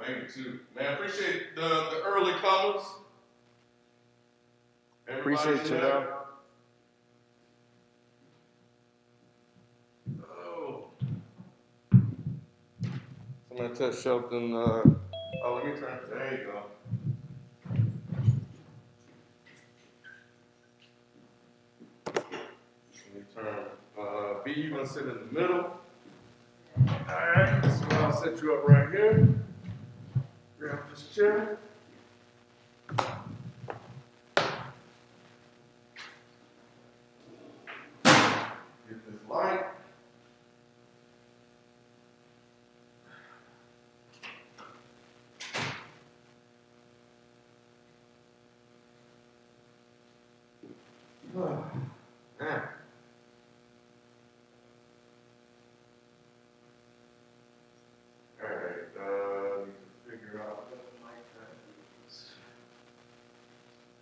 82. Man, appreciate the early comers. Appreciate you, though. Oh. Somebody touch Shelton. Let me turn. There you go. Let me turn. B, you gonna sit in the middle. Alright, so I'll set you up right here. Grab this chair. Get this light. Man. Alright, need to figure out what mic that is.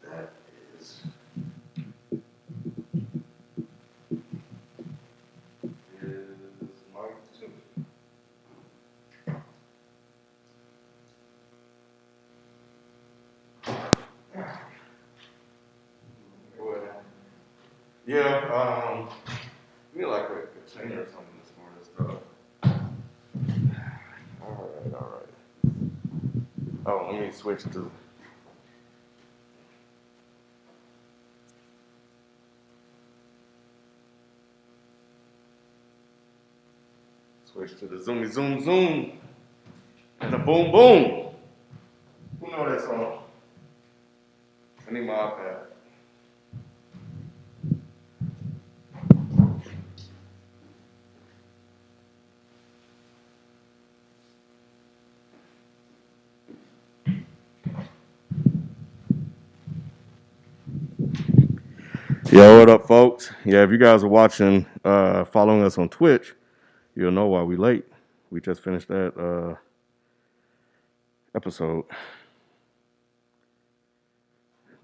That is mic 2. Yeah, we like a container or something this morning stuff. Alright. Oh, let me switch to the zoomy zoom and the boom boom. Who know that song? I need my iPad. Yo, what up, folks? Yeah, if you guys are watching, following us on Twitch, you'll know why we late. We just finished that episode.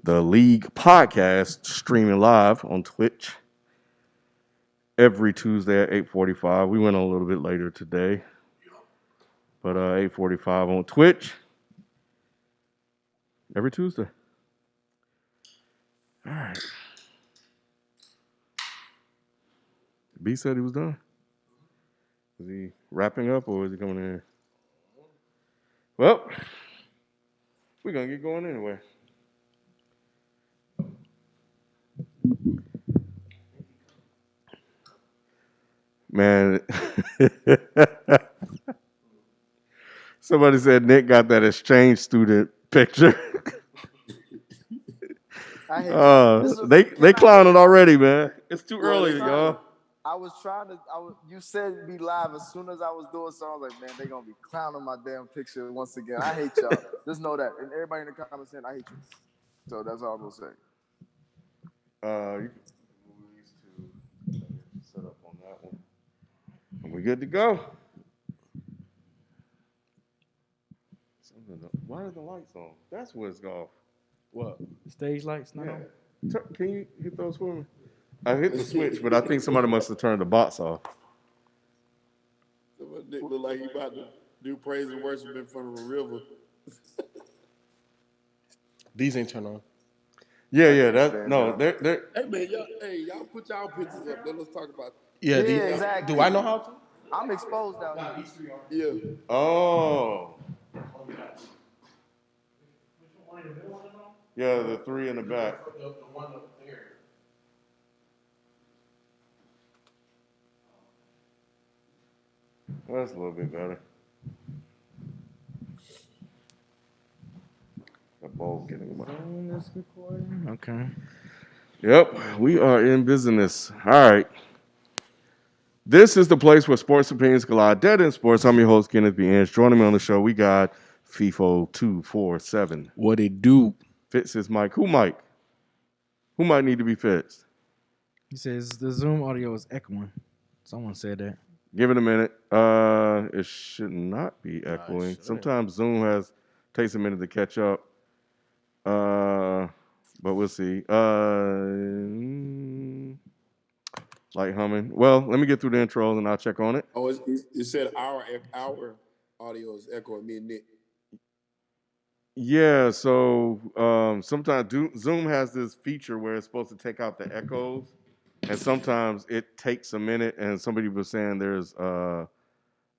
The League podcast streaming live on Twitch every Tuesday at 8:45. We went on a little bit later today, but 8:45 on Twitch every Tuesday. All right. B said he was done. Is he wrapping up or is he coming in? Well, we're going to get going anyway. Man, somebody said Nick got that exchange student picture. I hate they clowning already, man. It's too early, y'all. I was trying to. You said be live as soon as I was doing something. I was like, man, they gonna be clowning my damn picture once again. I hate y'all. Just know that, and everybody in the comments saying I hate you. So that's all I'm gonna say. You can move these two. Set up on that one. And we good to go. Why are the lights on? That's what's off. What? Stage lights not on? Can you hit those for me? I hit the switch, but I think somebody must have turned the box off. Nick look like he about to do praise and worship in front of a river. These ain't turned on. Yeah. They're. Hey man, y'all put y'all pictures up. Then let's talk about. Yeah, exactly. Do I know how to? I'm exposed out here. Yeah. Oh. Yeah, the 3 in the back. The one up there. That's a little bit better. The ball's getting away. Okay. Yep, we are in business. All right. This is the place where sports opinions collide. Dead in sports. I'm your host, Kenneth B. Inch. Joining me on the show, we got FIFO247. What it do? Fix his mic. Who mic? Who might need to be fixed? He says the Zoom audio is echoing. Someone said that. Give it a minute. It should not be echoing. Sometimes Zoom takes a minute to catch up. But we'll see. Like humming. Well, let me get through the intro and I'll check on it. Oh, it said our audio is echoing me and Nick. Yeah, so sometimes Zoom has this feature where it's supposed to take out the echoes, and sometimes it takes a minute. And somebody was saying there's a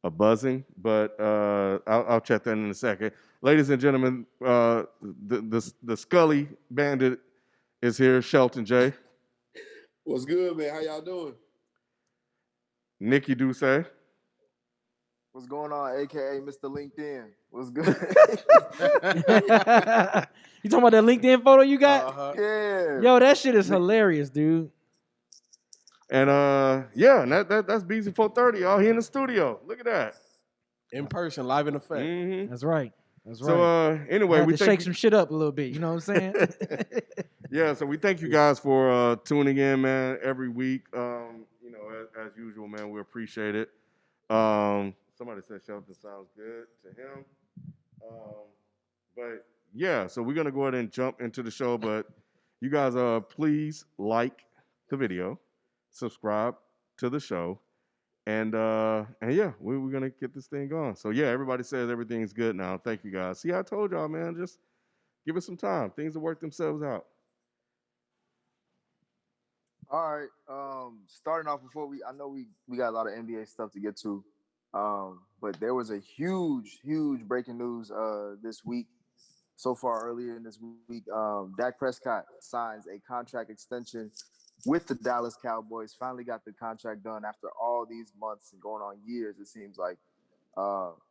buzzing, but I'll check that in a second. Ladies and gentlemen, the Scully Bandit is here. Shelton J, What's good, man? How y'all doing? Nikki Duce, What's going on, aka Mr. LinkedIn? What's good? You talking about that LinkedIn photo you got? Uh-huh. Yeah. Yo, that shit is hilarious, dude. and yeah, and that's BZ 430. Y'all here in the studio. Look at that. In person, live in effect. Mm-hmm. That's right. That's right. So anyway, Had we to thank shake you. some shit up a little bit. You know what I'm saying? Yeah, so we thank you guys for tuning in, man, every week. You know, as usual, man, we appreciate it. Somebody said Shelton sounds good to him. But yeah, so we're gonna go ahead and jump into the show. But you guys, please like the video, subscribe to the show, and yeah, we're gonna get this thing going. So yeah, everybody says everything's good now. Thank you guys. See, I told y'all, man, just give it some time. Things will work themselves out. All right. Starting off before I know we got a lot of NBA stuff to get to. But there was a huge breaking news this week. So far earlier in this week, Dak Prescott signs a contract extension with the Dallas Cowboys. Finally got the contract done after all these months and going on years, it seems like,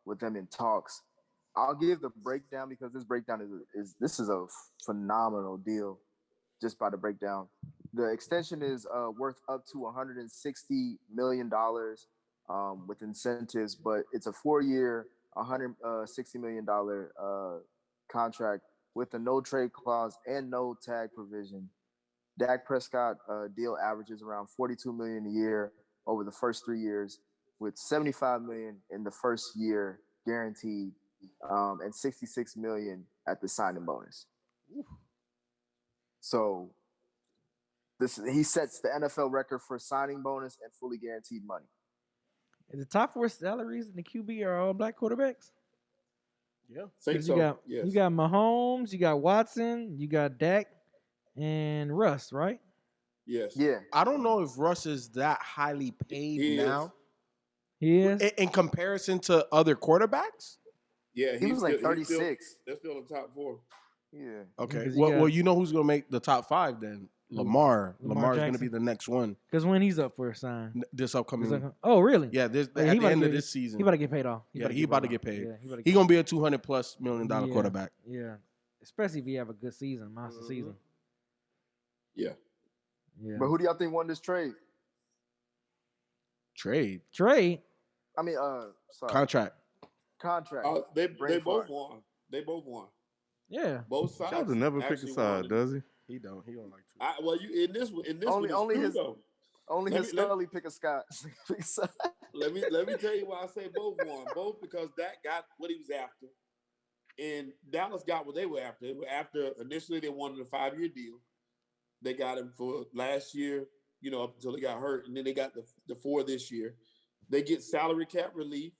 with them in talks. I'll give the breakdown because this breakdown is a phenomenal deal just by the breakdown. The extension is worth up to $160 million with incentives, but it's a 4-year, $160 million contract with a no trade clause and no tag provision. Dak Prescott deal averages around $42 million a year over the first 3 years, with $75 million in the first year guaranteed, and $66 million at the signing bonus. So he sets the NFL record for signing bonus and fully guaranteed money. The top 4 salaries in the QB are all black quarterbacks. Yeah. Think 'Cause so. you got Yes. you got Mahomes, you got Watson, you got Dak, and Russ, right? Yes. Yeah. I don't know if Russ is that highly paid He is. now He is. in comparison to other quarterbacks. Yeah, He was like still, 36. They're still in top 4. Yeah. Okay. 'Cause you Well, got- you know who's gonna make the top 5 then? Lamar. Lamar Lamar's gonna Jackson. be the next one Because when he's up for a sign. this upcoming. Oh, really? Yeah, this Oh, yeah, at he the about end to of get- this season. He about to get paid off. Yeah, he about to get paid. Yeah, he about to He's get gonna be a $200+ million Yeah. quarterback. Yeah. Especially if he have a good season, monster season. Yeah. Yeah. But who do y'all think won this trade? Trade Trade. I mean, sorry. contract. Contract. They Brain both fart. won. They both won. Yeah. Both sides. Shelton never pick a actually side, won. does he? He don't like to. Well, you in this one Only- it's only true, his- though. Only Let his me- let- Scully pick a Scott. Let me tell you why I say both won. Both because Dak got what he was after, and Dallas got what they were after. They were after initially they wanted a 5-year deal. They got him for last year, up until he got hurt, and then they got the 4 this year. They get salary cap relief,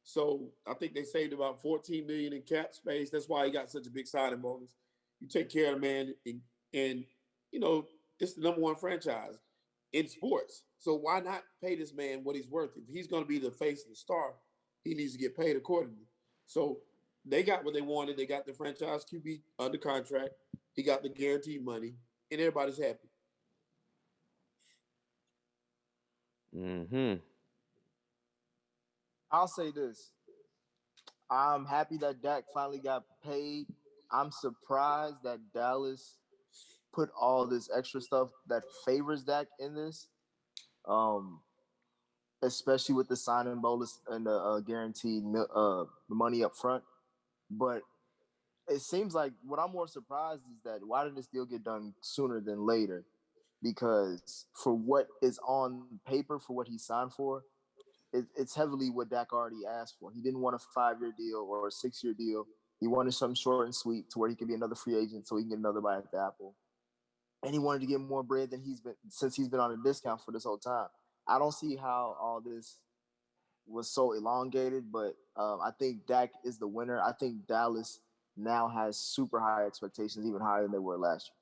so I think they saved about $14 million in cap space. That's why he got such a big signing bonus. You take care of the man, and it's the number 1 franchise in sports. So why not pay this man what he's worth? If he's going to be the face and the star, he needs to get paid accordingly. So they got what they wanted. They got the franchise QB under contract. He got the guaranteed money, and everybody's happy. Mm-hmm. I'll say this. I'm happy that Dak finally got paid. I'm surprised that Dallas put all this extra stuff that favors Dak in this. Especially with the signing bonus and the guaranteed money up front. But it seems like what I'm more surprised is that why did this deal get done sooner than later? Because for what is on paper, for what he signed for, it's heavily what Dak already asked for. He didn't want a 5-year deal or a 6-year deal. He wanted something short and sweet to where he could be another free agent so he can get another bite at the apple. And he wanted to get more bread than he's been on a discount for this whole time. I don't see how all this was so elongated, but I think Dak is the winner. I think Dallas now has super high expectations, even higher than they were last year.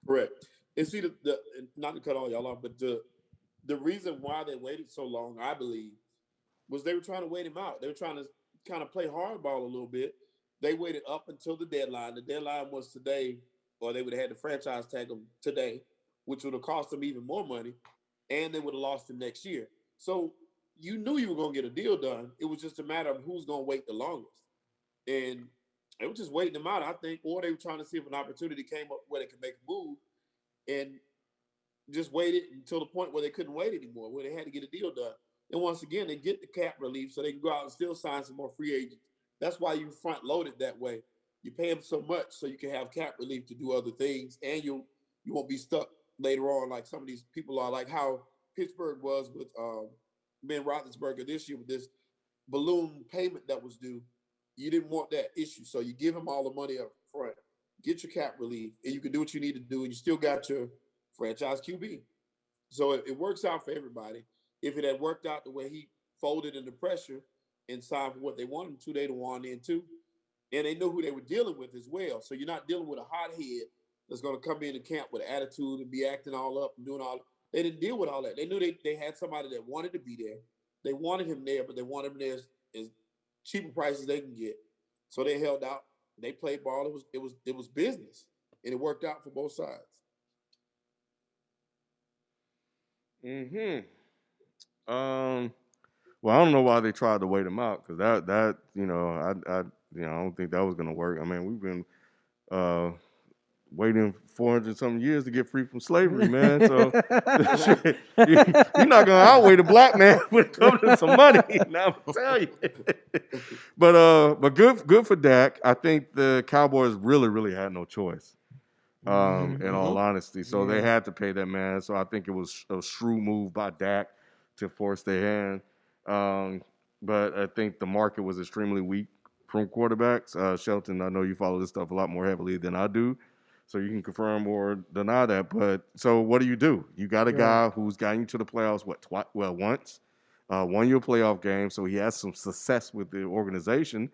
Correct. And see, the not to cut all y'all off, but the reason why they waited so long, I believe, was they were trying to wait him out. They were trying to kind of play hardball a little bit. They waited up until the deadline. The deadline was today, or they would have had to franchise tag him today, which would have cost them even more money, and they would have lost him next year. So you knew you were going to get a deal done. It was just a matter of who's going to wait the longest. And they were just waiting them out, I think, or they were trying to see if an opportunity came up where they could make a move, and just waited until the point where they couldn't wait anymore, where they had to get a deal done. And once again, they get the cap relief so they can go out and still sign some more free agents. That's why you front load it that way. You pay them so much so you can have cap relief to do other things, and you won't be stuck later on like some of these people are, like how Pittsburgh was with Ben Roethlisberger this year with this balloon payment that was due. You didn't want that issue, so you give him all the money up front, get your cap relief, and you can do what you need to do, and you still got your franchise QB. So it works out for everybody. If it had worked out the way he folded under pressure and signed for what they wanted him to, they'd have won in too. And they knew who they were dealing with as well. So you're not dealing with a hothead that's going to come into camp with attitude and be acting all up and doing all. They didn't deal with all that. They knew they had somebody that wanted to be there. They wanted him there, but they wanted him there as cheap a price as they can get. So they held out. They played ball. It was business, and it worked out for both sides. Well, I don't know why they tried to wait him out, because that I don't think that was gonna work. I mean, we've been waiting 400 something years to get free from slavery, man. So you're not gonna outweigh a black man when it comes to some money. Now I'm tell you. But good for Dak. I think the Cowboys really had no choice. In all honesty. So they had to pay that man. So I think it was a shrewd move by Dak to force their hand. But I think the market was extremely weak from quarterbacks. Shelton, I know you follow this stuff a lot more heavily than I do, so you can confirm or deny that. But so what do? You got a guy who's gotten you to the playoffs, once, won your playoff game, so he has some success with the organization.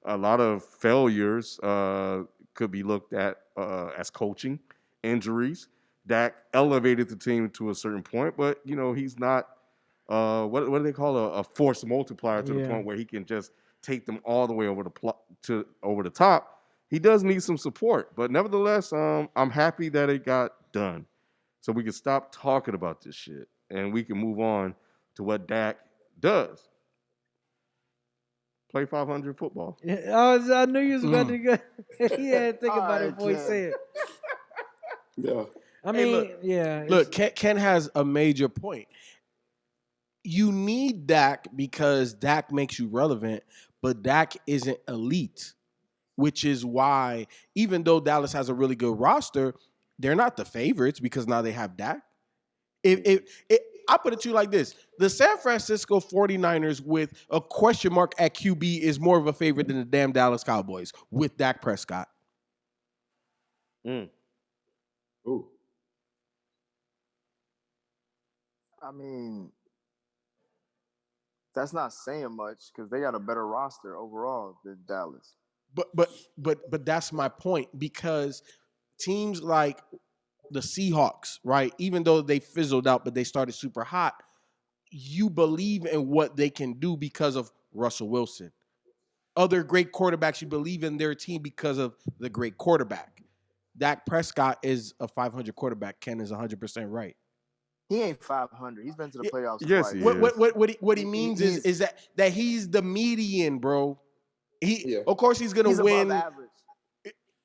A lot of failures could be looked at as coaching, injuries. Dak elevated the team to a certain point, but he's not. What do they call a force multiplier to the point where he can just take them all the way over the top. He does need some support, but nevertheless, I'm happy that it got done, so we can stop talking about this shit and we can move on to what Dak does. Play 500 football. I knew you was about to go. He had to think about it before he said it. Yeah. I mean, Look, Ken has a major point. You need Dak because Dak makes you relevant, but Dak isn't elite, which is why even though Dallas has a really good roster, they're not the favorites because now they have Dak. I put it to you like this. The San Francisco 49ers with a question mark at QB is more of a favorite than the damn Dallas Cowboys with Dak Prescott. Ooh. I mean, that's not saying much because they got a better roster overall than Dallas. But that's my point, because teams like the Seahawks, right? Even though they fizzled out, but they started super hot, you believe in what they can do because of Russell Wilson. Other great quarterbacks, you believe in their team because of the great quarterback. Dak Prescott is a 500 quarterback. Ken is 100% right. He ain't 500. He's been to the playoffs Yes, twice. he is. What he means is that he's the median, bro. Of course he's gonna win above average.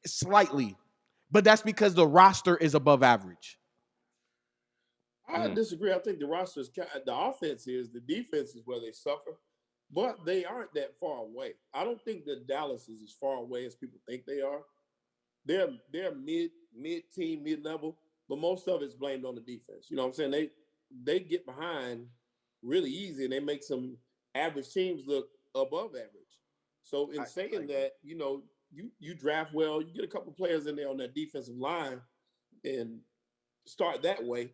slightly, but that's because the roster is above average. I disagree. I think the roster is the offense is, the defense is where they suffer, but they aren't that far away. I don't think that Dallas is as far away as people think they are. They're mid-team, mid-level, but most of it's blamed on the defense. You know what I'm saying? They get behind really easy, and they make some average teams look above average. So in saying that, you draft well, you get a couple players in there on that defensive line and start that way,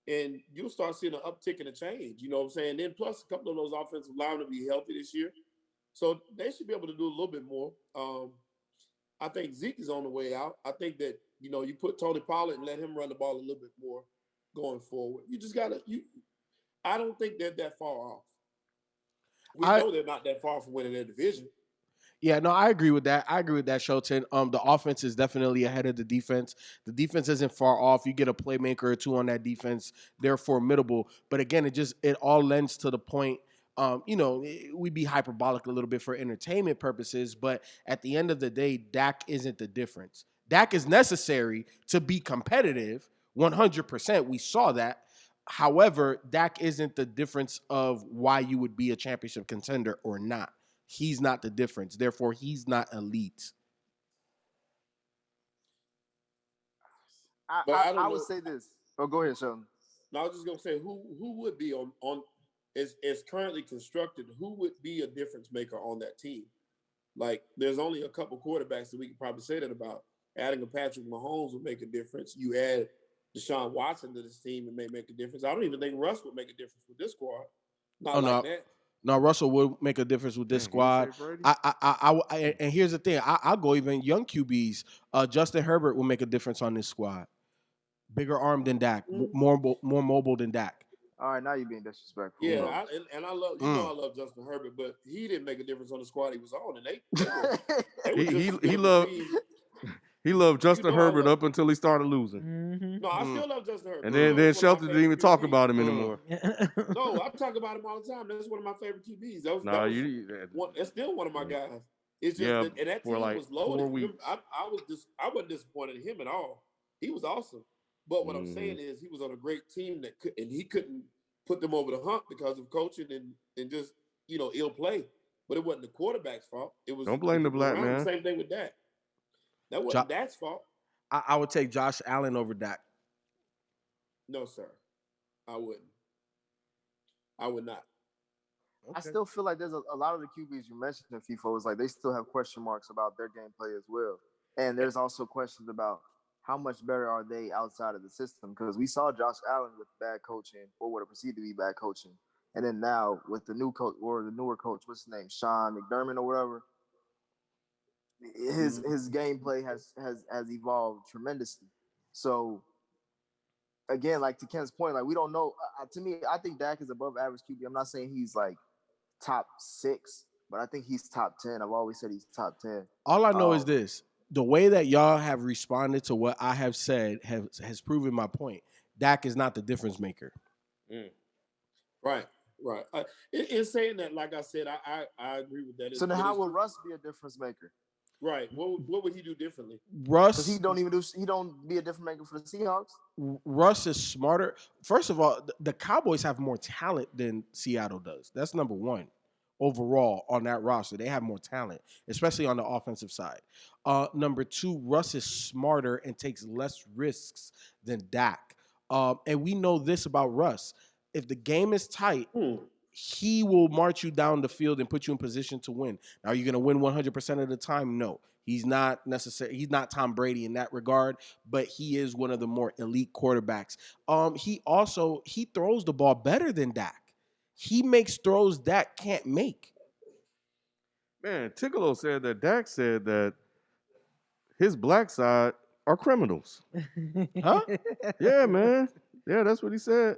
and you'll start seeing an uptick in a change. You know what I'm saying? Then plus a couple of those offensive linemen will be healthy this year. So they should be able to do a little bit more. I think Zeke is on the way out. I think that you put Tony Pollard and let him run the ball a little bit more going forward. You just gotta. I don't think they're that far off. We know they're not that far from winning their division. Yeah, no, I agree with that. Shelton. The offense is definitely ahead of the defense. The defense isn't far off. You get a playmaker or two on that defense, they're formidable. But again, it all lends to the point. We'd be hyperbolic a little bit for entertainment purposes, but at the end of the day, Dak isn't the difference. Dak is necessary to be competitive, 100%. We saw that. However, Dak isn't the difference of why you would be a championship contender or not. He's not the difference. Therefore, he's not elite. I would say this. Oh, go ahead, Sheldon. No, I was just gonna say who would be on is currently constructed. Who would be a difference maker on that team? Like, there's only a couple quarterbacks that we could probably say that about. Adding a Patrick Mahomes would make a difference. You add Deshaun Watson to this team, it may make a difference. I don't even think Russ would make a difference with this squad. Not like that. No, Russell would make a difference with this squad. And here's the thing. I'll go even young QBs. Justin Herbert will make a difference on this squad. Bigger arm than Dak. More mobile than Dak. All right, now you're being disrespectful. Yeah, I love I love Justin Herbert, but he didn't make a difference on the squad he was on, and he loved Justin Herbert up until he started losing. Mm-hmm. No, I still love Justin Herbert. And then Shelton didn't even talk about him anymore. No, I talk about him all the time. That's one of my favorite QBs. That's still one of my guys. It's just and that team was loaded. I wasn't disappointed in him at all. He was awesome. But what I'm saying is he was on a great team and he couldn't put them over the hump because of coaching and just ill play. But it wasn't the quarterback's fault. It was don't blame the black man. Same thing with Dak. That wasn't Dak's fault. I would take Josh Allen over Dak. No, sir. I wouldn't. I would not. Okay. I still feel like there's a lot of the QBs you mentioned in FIFA is like they still have question marks about their gameplay as well. And there's also questions about how much better are they outside of the system? Because we saw Josh Allen with bad coaching or what it perceived to be bad coaching. And then now with the new coach or the newer coach, what's his name? Sean McDermott or whatever. His gameplay has evolved tremendously. So again, like to Ken's point, like we don't know. To me, I think Dak is above average QB. I'm not saying he's like top 6, but I think he's top 10. I've always said he's top 10. All I know is this: the way that y'all have responded to what I have said has proven my point. Dak is not the difference maker. Right. In saying that, like I said, I agree with that. So then, how will Russ be a difference maker? Right. What would he do differently? Russ, he don't be a difference maker for the Seahawks. Russ is smarter. First of all, the Cowboys have more talent than Seattle does. That's number one. Overall on that roster, they have more talent, especially on the offensive side. Number 2, Russ is smarter and takes less risks than Dak. And we know this about Russ. If the game is tight, he will march you down the field and put you in position to win. Now, are you going to win 100% of the time? No. He's not He's not Tom Brady in that regard, but he is one of the more elite quarterbacks. He throws the ball better than Dak. He makes throws Dak can't make. Man, Tickolo said that Dak said that his black side are criminals. Huh? Yeah, man. Yeah, that's what he said.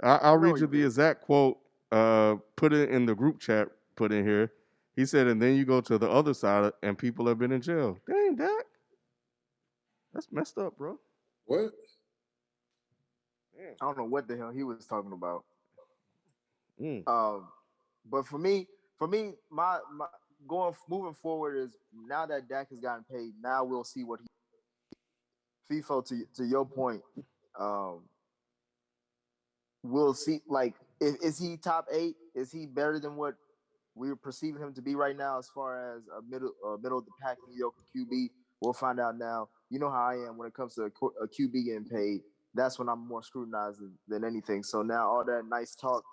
I'll read you the exact quote. Put it in the group chat. Put in here. He said, and then you go to the other side, and people have been in jail. Dang, Dak. That's messed up, bro. What? I don't know what the hell he was talking about. But for me, my moving forward is now that Dak has gotten paid. Now we'll see what he. FIFO to your point. We'll see. Like, is he top 8? Is he better than what we're perceiving him to be right now, as far as a middle of the pack mediocre QB? We'll find out now. You know how I am when it comes to a QB getting paid. That's when I'm more scrutinized than anything. So now all that nice talk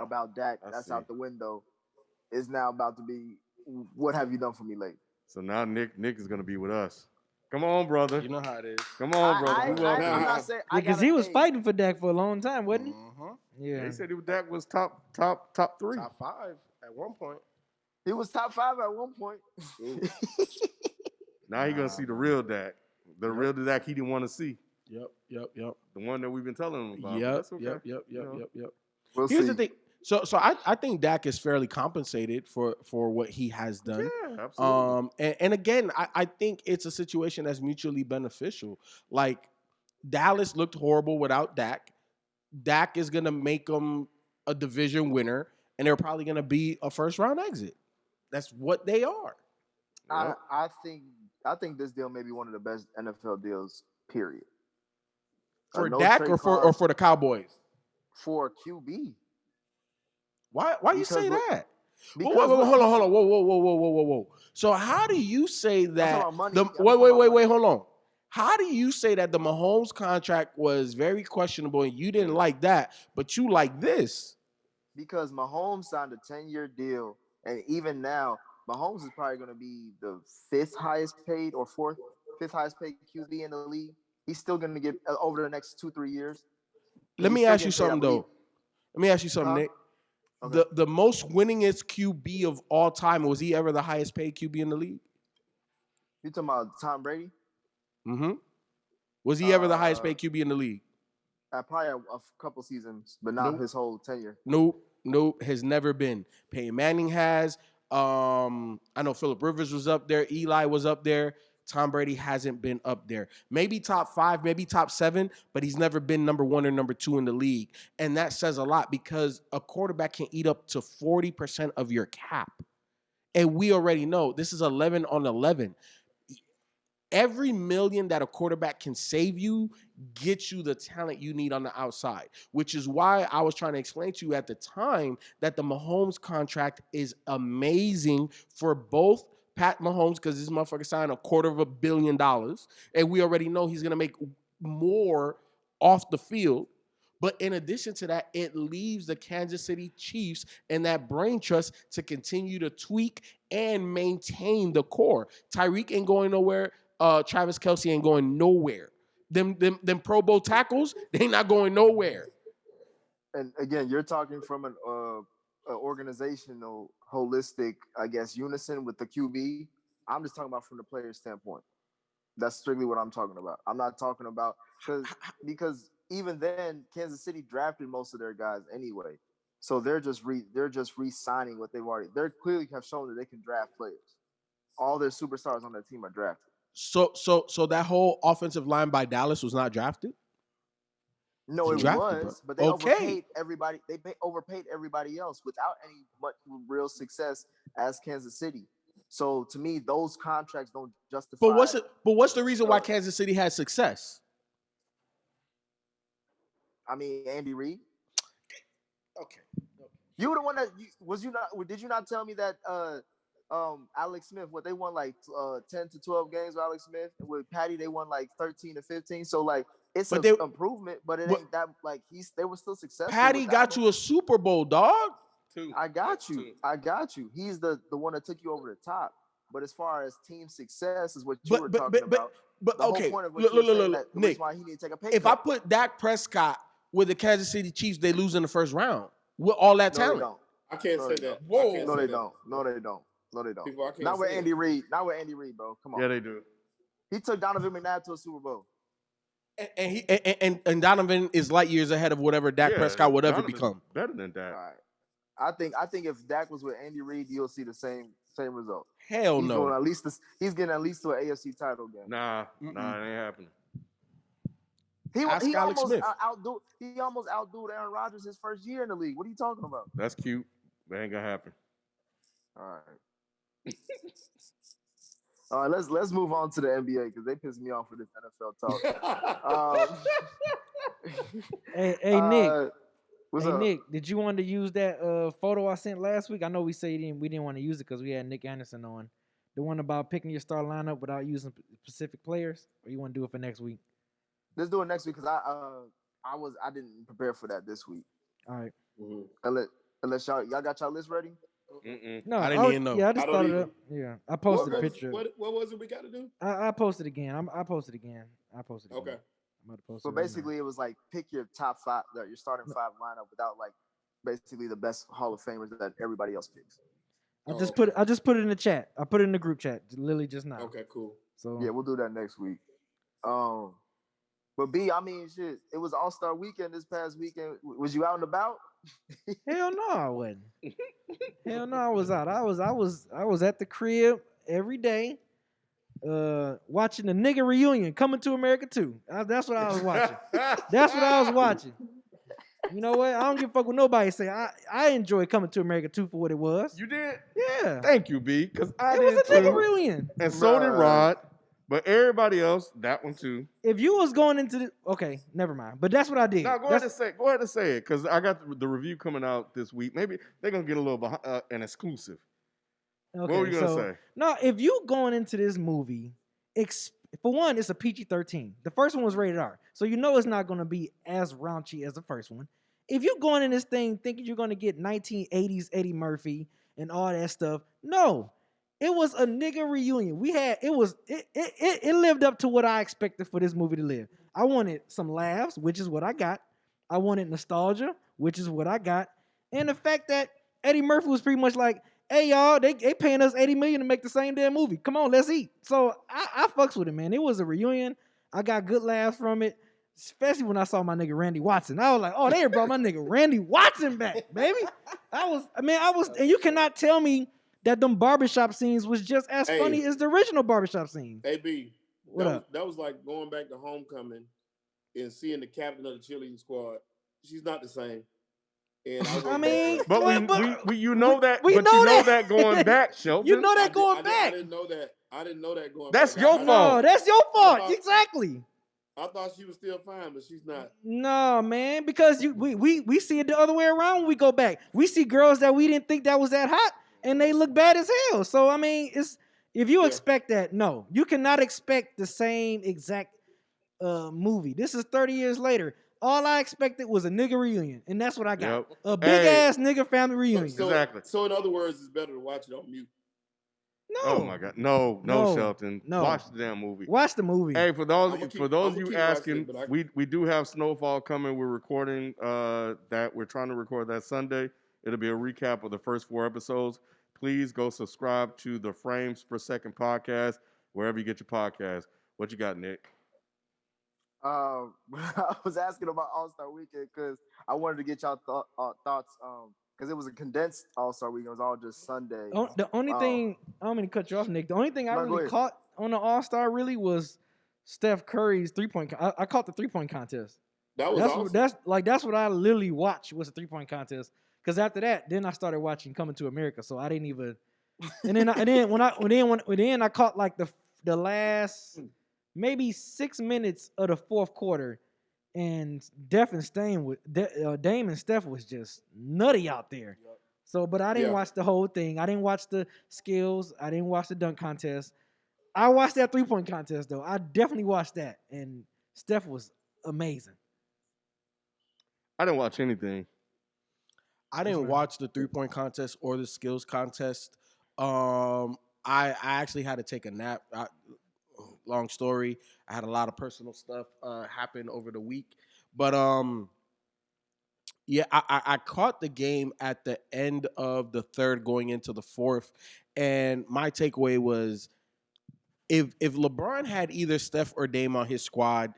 about Dak, that's out the window. Is now about to be, what have you done for me lately? So now Nick is going to be with us. Come on, brother. You know how it is. Come on, brother. I'm not saying because he was fighting for Dak for a long time, wasn't he? Yeah. They said Dak was top 3. Top 5 at one point. He was top 5 at one point. Now he gonna see the real Dak, the Yep. real Dak he didn't want to see, Yep. the one that we've been telling him about. But Yep. that's okay. Yep. We'll Here's see. the thing. So I think Dak is fairly compensated for what he has done. Yeah, absolutely. And again, I think it's a situation that's mutually beneficial. Like Dallas looked horrible without Dak. Dak is gonna make them a division winner, and they're probably gonna be a first round exit. That's what they are. Yep. I think this deal may be one of the best NFL deals. Period. For No Dak trade or clause for the Cowboys. for QB. Why you say Because look- that? Because Whoa, look, hold on. Whoa. So how do you say that? about money. The, I'm talking about wait, money. hold on. How do you say that the Mahomes contract was very questionable and you didn't like that, but you like this? Because Mahomes signed a 10-year deal, and even now, Mahomes is probably going to be the fifth highest paid or fifth highest paid QB in the league. He's still going to get over the next 2-3 years. Let He's me still ask you getting paid, I something believe. though. Let me ask you something, Huh? Nick. Okay. The most winningest QB of all time, was he ever the highest paid QB in the league? You talking about Tom Brady? Mm-hmm. Was he ever the highest paid QB in the league? Probably a couple seasons, but not Nope. his whole tenure. Nope, has never been. Peyton Manning has. I know Phillip Rivers was up there. Eli was up there. Tom Brady hasn't been up there. Maybe top 5, maybe top 7, but he's never been number 1 or number 2 in the league. And that says a lot because a quarterback can eat up to 40% of your cap. And we already know this is 11 on 11. Every million that a quarterback can save you gets you the talent you need on the outside, which is why I was trying to explain to you at the time that the Mahomes contract is amazing for both Pat Mahomes, because this motherfucker signed $250 million, and we already know he's going to make more off the field. But in addition to that, it leaves the Kansas City Chiefs and that brain trust to continue to tweak and maintain the core. Tyreek ain't going nowhere. Travis Kelce ain't going nowhere. Them Pro Bowl tackles, they not going nowhere. And again, you're talking from an organizational, holistic, I guess, unison with the QB. I'm just talking about from the player standpoint. That's strictly what I'm talking about. I'm not talking about because even then, Kansas City drafted most of their guys anyway, so they're just re-signing what they've already. They clearly have shown that they can draft players. All their superstars on their team are drafted. So that whole offensive line by Dallas was not drafted? No, It's it drafted, was, bro. but they Okay. overpaid everybody. They overpaid everybody else without any much real success as Kansas City. So to me, those contracts don't justify. But what's the reason why Kansas City had success? I mean, Andy Reid. Okay. You were the one that did you not tell me that Alex Smith, what they won like 10 to 12 games with Alex Smith, and with Patty they won like 13 to 15. So like it's an improvement, but it ain't that like they were still successful. Patty got you a Super Bowl, dog. I got you. He's the one that took you over the top. But as far as team success is what you were talking about. But the okay, whole point of what you were saying that the Nick, reason why he need to take a pay if cut. I put Dak Prescott with the Kansas City Chiefs, they lose in the first round with all that talent. They don't. I can't say that. Whoa. No, they don't. No, they don't. No, they don't. People, Not with Andy Reid. Not with Andy Reid, bro. Come on. Yeah, they do. He took Donovan McNabb to a Super Bowl. And Donovan is light years ahead of whatever Dak Prescott would ever become. Better than Dak. All right. I think if Dak was with Andy Reid, you'll see the same result. Hell he's no. He's getting at least to an AFC title game. Nah, it ain't happening. He almost outdued Aaron Rodgers his first year in the league. What are you talking about? That's cute. That ain't gonna happen. All right. All right, let's move on to the NBA because they pissed me off with this NFL talk. Hey Nick. What's up? Nick, did you want to use that photo I sent last week? I know we didn't want to use it because we had Nick Anderson on. The one about picking your star lineup without using specific players, or you want to do it for next week? Let's do it next week because I didn't prepare for that this week. All right. Mm-hmm. Unless y'all got y'all list ready? No, I didn't even know. Yeah, I just thought it up. Yeah, I posted a picture. What was it we got to do? I posted again. I posted again. Okay. I'm about to post so basically, it was like pick your top 5, your starting 5 lineup without like basically the best Hall of Famers that everybody else picks. I just put it in the chat. I put it in the group chat, literally just now. Okay, cool. So Yeah, we'll do that next week. But B, I mean, shit, it was All-Star Weekend this past weekend. Was you out and about? hell no, I wasn't. Hell no, I was out. I was at the crib every day, watching the nigga reunion, Coming to America 2. That's what I was watching. That's what I was watching. You know what? I don't give a fuck what nobody say. I enjoy Coming to America 2 for what it was. You did? Yeah. Thank you, B, because I It was did a nigga too. reunion. And so did Bruh. Rod. But everybody else, that one too. If you was going into the okay, never mind. But that's what I did. Now go ahead and say it, because I got the review coming out this week. Maybe they're gonna get a little an exclusive. Okay, What were you gonna say? No, if you going into this movie, for one, it's a PG-13. The first one was rated R, so you know it's not going to be as raunchy as the first one. If you going in this thing thinking you're going to get 1980s Eddie Murphy and all that stuff, no, it was a nigga reunion. It lived up to what I expected for this movie to live. I wanted some laughs, which is what I got. I wanted nostalgia, which is what I got, and the fact that Eddie Murphy was pretty much like, hey y'all, they paying us $80 million to make the same damn movie. Come on, let's eat. So I fucks with it, man. It was a reunion. I got good laughs from it, especially when I saw my nigga Randy Watson. I was like, oh, they brought my nigga Randy Watson back, baby. And you cannot tell me that them barbershop scenes was just as funny as the original barbershop scenes. Hey B, What up? That was like going back to homecoming and seeing the captain of the cheerleading squad. She's not the same. And I mean, But you know that. we But know you know that. that going back, Shelton. You know that going I back. didn't know that. I didn't know that going That's back. your fault. No, that's your fault. thought- Exactly. I thought she was still fine, but she's not. No, man, because we see it the other way around when we go back. We see girls that we didn't think that was that hot, and they look bad as hell. So I mean, it's if you expect that, no, you cannot expect the same exact movie. This is 30 years later. All I expected was a nigga reunion, and that's what I got. Yep. A big ass nigga family reunion. Exactly. So in other words, it's better to watch it on mute. No. Oh my God, no, Shelton. No. Watch the damn movie. Watch the movie. Hey, for those I'ma of you keep asking, watching it, we do have Snowfall coming. We're recording that. We're trying to record that Sunday. It'll be a recap of the first 4 episodes. Please go subscribe to the Frames Per Second podcast wherever you get your podcast. What you got, Nick? I was asking about All-Star Weekend because I wanted to get y'all thoughts. Because it was a condensed All-Star Weekend. It was all just Sunday. The only thing I don't mean to cut you off, Nick. The only thing I No, go really ahead. caught on the All-Star really was Steph Curry's 3-point. I caught the 3-point contest. That was awesome. That's what I literally watched was the 3-point contest. Because after that, then I started watching Coming to America. So I didn't even. And then I caught like the last maybe 6 minutes of the fourth quarter, and Dame and Steph was just nutty out there. So, but I didn't watch the whole thing. I didn't watch the skills. I didn't watch the dunk contest. I watched that 3-point contest though. I definitely watched that, and Steph was amazing. I didn't watch anything. I didn't watch the 3-point contest or the skills contest. I actually had to take a nap. Long story. I had a lot of personal stuff happen over the week, but yeah, I caught the game at the end of the third, going into the fourth, and my takeaway was if LeBron had either Steph or Dame on his squad,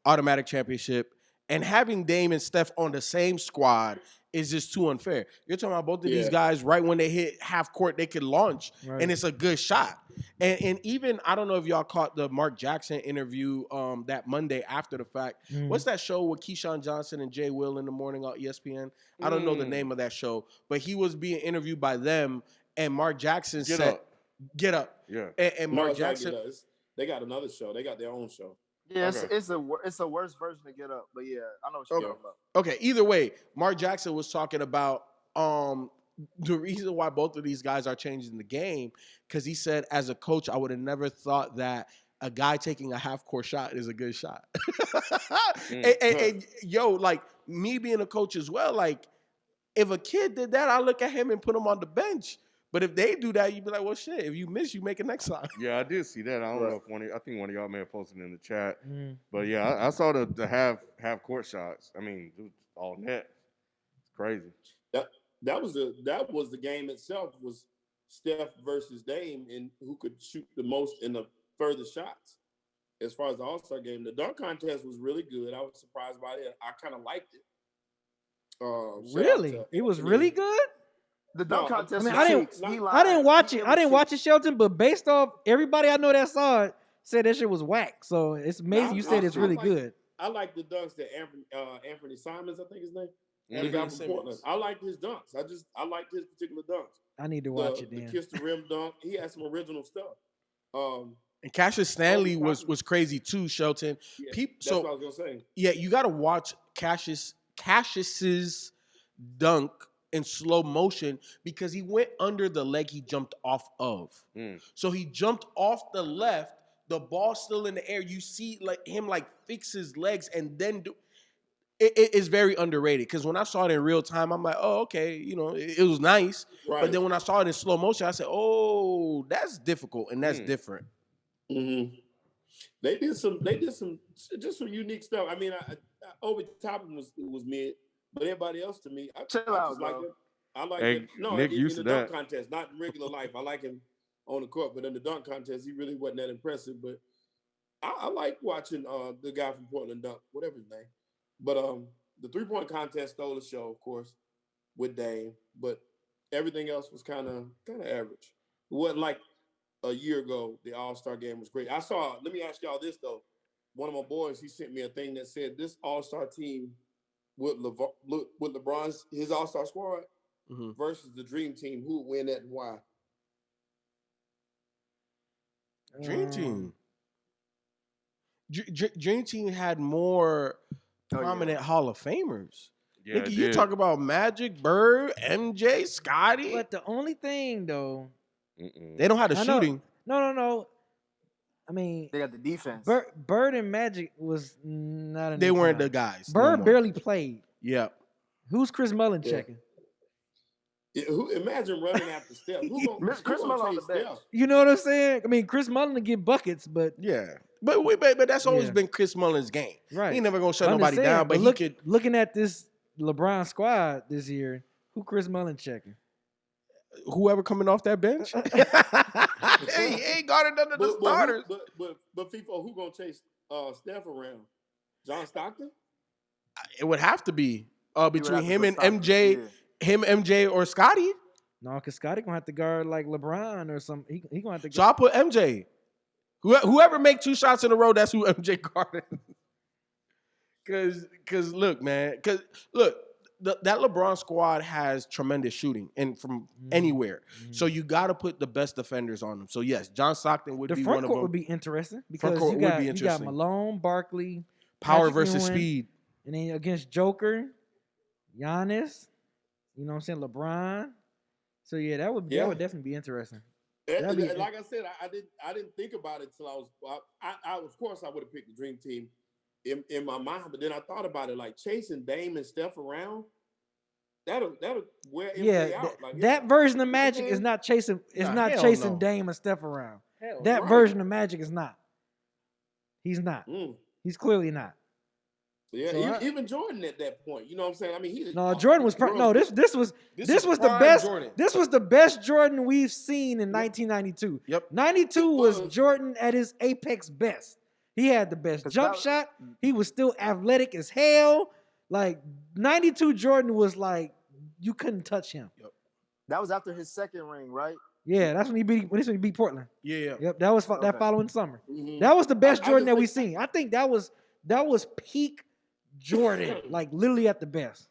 automatic championship. And having Dame and Steph on the same squad is just too unfair. You're talking about both of these guys right when they hit half court, they could launch, and it's a good shot. And even, I don't know if y'all caught the Mark Jackson interview that Monday after the fact. What's that show with Keyshawn Johnson and Jay Will in the morning on ESPN? I don't know the name of that show, but he was being interviewed by them, and Mark Jackson said, "Get up." Yeah. And Mark Jackson. They got another show. They got their own show. Yeah, it's a worse version of Get Up, but yeah, I know what you're talking about. Okay, either way, Mark Jackson was talking about the reason why both of these guys are changing the game, because he said, as a coach, I would have never thought that a guy taking a half-court shot is a good shot. and yo, like, me being a coach as well, like, if a kid did that, I look at him and put him on the bench. But if they do that, you'd be like, well, shit, if you miss, you make it next time. Yeah, I did see that. I don't know if I think one of y'all may have posted it in the chat. But yeah, I saw the half court shots. I mean, it was all net. It's crazy. That was the game itself, was Steph versus Dame, and who could shoot the most in the further shots. As far as the All-Star game, the dunk contest was really good. I was surprised by it. I kind of liked it. Really? It was really good? The dunk contest. I didn't watch it. I didn't watch it, Shelton. But based off everybody I know that saw it, said that shit was whack. So it's amazing you said it's really good. I like the dunks that Anthony Simons, I think his name. The guy from Portland. I liked his dunks. I liked his particular dunks. I need to watch it then. The kiss the rim dunk. He had some original stuff. And Cassius Stanley was crazy too, Shelton. Yeah, that's what I was gonna say. Yeah, you got to watch Cassius's dunk in slow motion because he went under the leg he jumped off of. So he jumped off the left, the ball still in the air. You see him fix his legs and then do. It is very underrated because when I saw it in real time, I'm like, oh, okay, it was nice. Right. But then when I saw it in slow motion, I said, oh, that's difficult and that's different. Mm-hmm. They did some unique stuff. I mean, Obi Toppin was mid, but everybody else to me, I like him. No, Nick in used the to dunk that. contest, not in regular life. I like him on the court, but in the dunk contest, he really wasn't that impressive. But I like watching the guy from Portland dunk, whatever his name. But the 3-point contest stole the show, of course, with Dame. But everything else was kind of average. It wasn't like a year ago. The All-Star game was great. Let me ask y'all this though. One of my boys, he sent me a thing that said this All-Star team with LeBron's his All-Star squad versus the Dream Team, who would win that and why? Dream Team. Dream Team had more prominent Hall of Famers. Yeah, you talk about Magic, Bird, MJ, Scotty. But the only thing though, they don't have the shooting. No. I mean, they got the defense. Bird and Magic was not enough. They weren't the guys. Bird barely played. Yeah. Who's Chris Mullin checking? Yeah, imagine running after Steph. Chris Mullin on the bench. You know what I'm saying? I mean, Chris Mullin to get buckets, but yeah. But that's always been Chris Mullin's game. Right. He ain't never gonna shut nobody down. But looking at this LeBron squad this year, who Chris Mullin checking? Whoever coming off that bench. He ain't guarding none of the starters. But FIFA, who gonna chase Steph around? John Stockton? It would have to be between him and MJ, MJ, or Scotty. No, because Scotty gonna have to guard like LeBron or something. He gonna have to. So I'll put MJ. Whoever make 2 shots in a row, that's who MJ guarded. Cause look, man. That LeBron squad has tremendous shooting and from anywhere. So you got to put the best defenders on them. So yes, John Stockton would be one of them. The front court would be interesting because you got Malone, Barkley, power Patrick versus Ewing, speed, and then against Joker, Giannis. You know what I'm saying? LeBron. So yeah, that would definitely be interesting. Like I said, I didn't think about it till of course I would have picked the Dream Team in my mind, but then I thought about it like chasing Dame and Steph around. That'll wear MJ out. That version of Magic is not chasing. It's not chasing Dame and Steph around. That version of Magic is not. He's not. He's clearly not. Yeah, so even Jordan at that point, you know what I'm saying? I mean, Jordan was this was the best. Jordan. This was the best Jordan we've seen in 1992. Yep, 92 was Jordan at his apex best. He had the best jump shot. He was still athletic as hell. Like 92 Jordan was like you couldn't touch him. Yep. That was after his second ring, right? Yeah, that's when he beat Portland. Yeah. Yep, that was that following summer. Mm-hmm. That was the best Jordan that we've seen. I think that was peak Jordan, like literally at the best.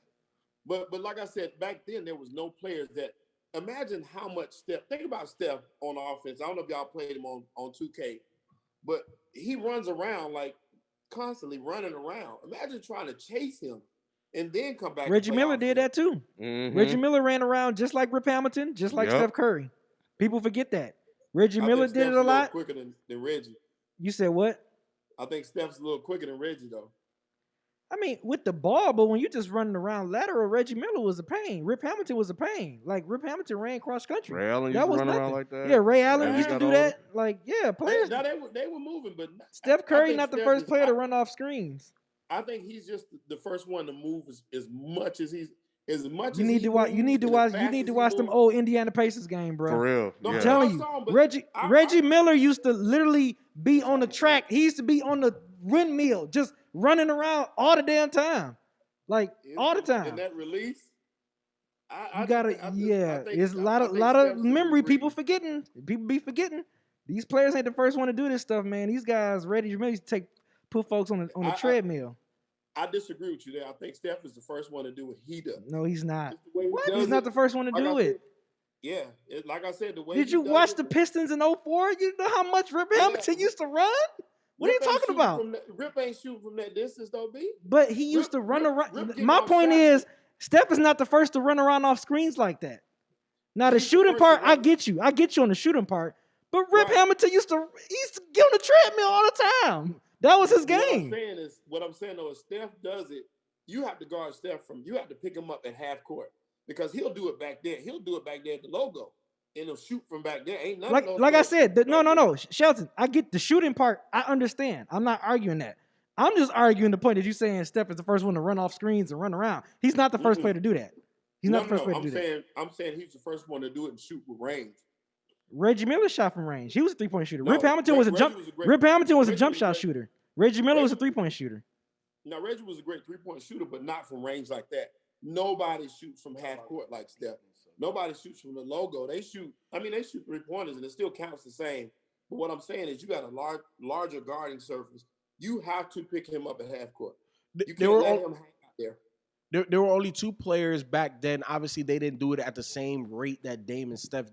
But like I said, back then there was no players that imagine how much Steph. Think about Steph on offense. I don't know if y'all played him on 2K, but he runs around like constantly running around. Imagine trying to chase him and then come back. Reggie Miller did that too. Mm-hmm. Reggie Miller ran around just like Rip Hamilton, just like Steph Curry. People forget that. Reggie Miller did it a lot. Quicker than Reggie. You said what? I think Steph's a little quicker than Reggie though. I mean, with the ball, but when you just running around lateral, Reggie Miller was a pain. Rip Hamilton was a pain. Like Rip Hamilton ran cross country. Ray Allen used to run around like that. Yeah, Ray Allen used to do that. Like, yeah, players. Now they were moving, but Steph Curry not the first player to run off screens. I think he's just the first one to move as much as as much You as need he to watch. You moves need to and as watch. You fast need as to he watch them moves, old Indiana Pacers game, bro. For real. no, Yeah. Telling I you, saw him, but Reggie Miller used to literally be on the track. He used to be on the windmill, just running around all the damn time, like all the in time. that release, You gotta, I think it's a I think lot of Steph's the new memory. People Green. forgetting. People be forgetting. These players ain't the first one to do this stuff, man. These guys, Reggie Miller used to put folks on the treadmill. I disagree with you there. I think Steph is the first one to do what he does. No, he's not. Just the way he does He's not it, the first one to like do I said, it. yeah, like I said, the way Did he you does watch it, the Pistons in '04? You know how much Rip Yeah. Hamilton used to run? What are you Rip ain't talking shooting about? from that- Rip ain't shooting from that distance, though, B. But he used to run Rip around. getting My off point shots, is, Steph is not the first to run around off screens like that. Now the He's the shooting first to part, I run- get you. I get you on the shooting part. But Rip Right. Hamilton used to get on the treadmill all the time. That was his game. What I'm saying though is Steph does it. You have to guard Steph you have to pick him up at half court because he'll do it back there. He'll do it back there at the logo. And he'll shoot from back there. Ain't none of those Like I players said, shoot back there. Shelton. I get the shooting part. I understand. I'm not arguing that. I'm just arguing the point that you're saying Steph is the first one to run off screens and run around. He's not the first player to do that. He's not the first player to do that. I'm saying he's the first one to do it and shoot with range. Reggie Miller shot from range. He was a 3-point shooter. No, Rip Hamilton was a Reggie jump. was a great- Rip Hamilton was a Reggie jump was shot great. shooter. Reggie Miller was a Reggie- 3-point shooter. Now Reggie was a great 3-point shooter, but not from range like that. Nobody shoots from half court like Steph. Nobody shoots from the logo. They shoot 3-pointers and it still counts the same. But what I'm saying is you got a larger guarding surface. You have to pick him up at half court. You can't let him hang out there. There were only two players back then. Obviously, they didn't do it at the same rate that Dame and Steph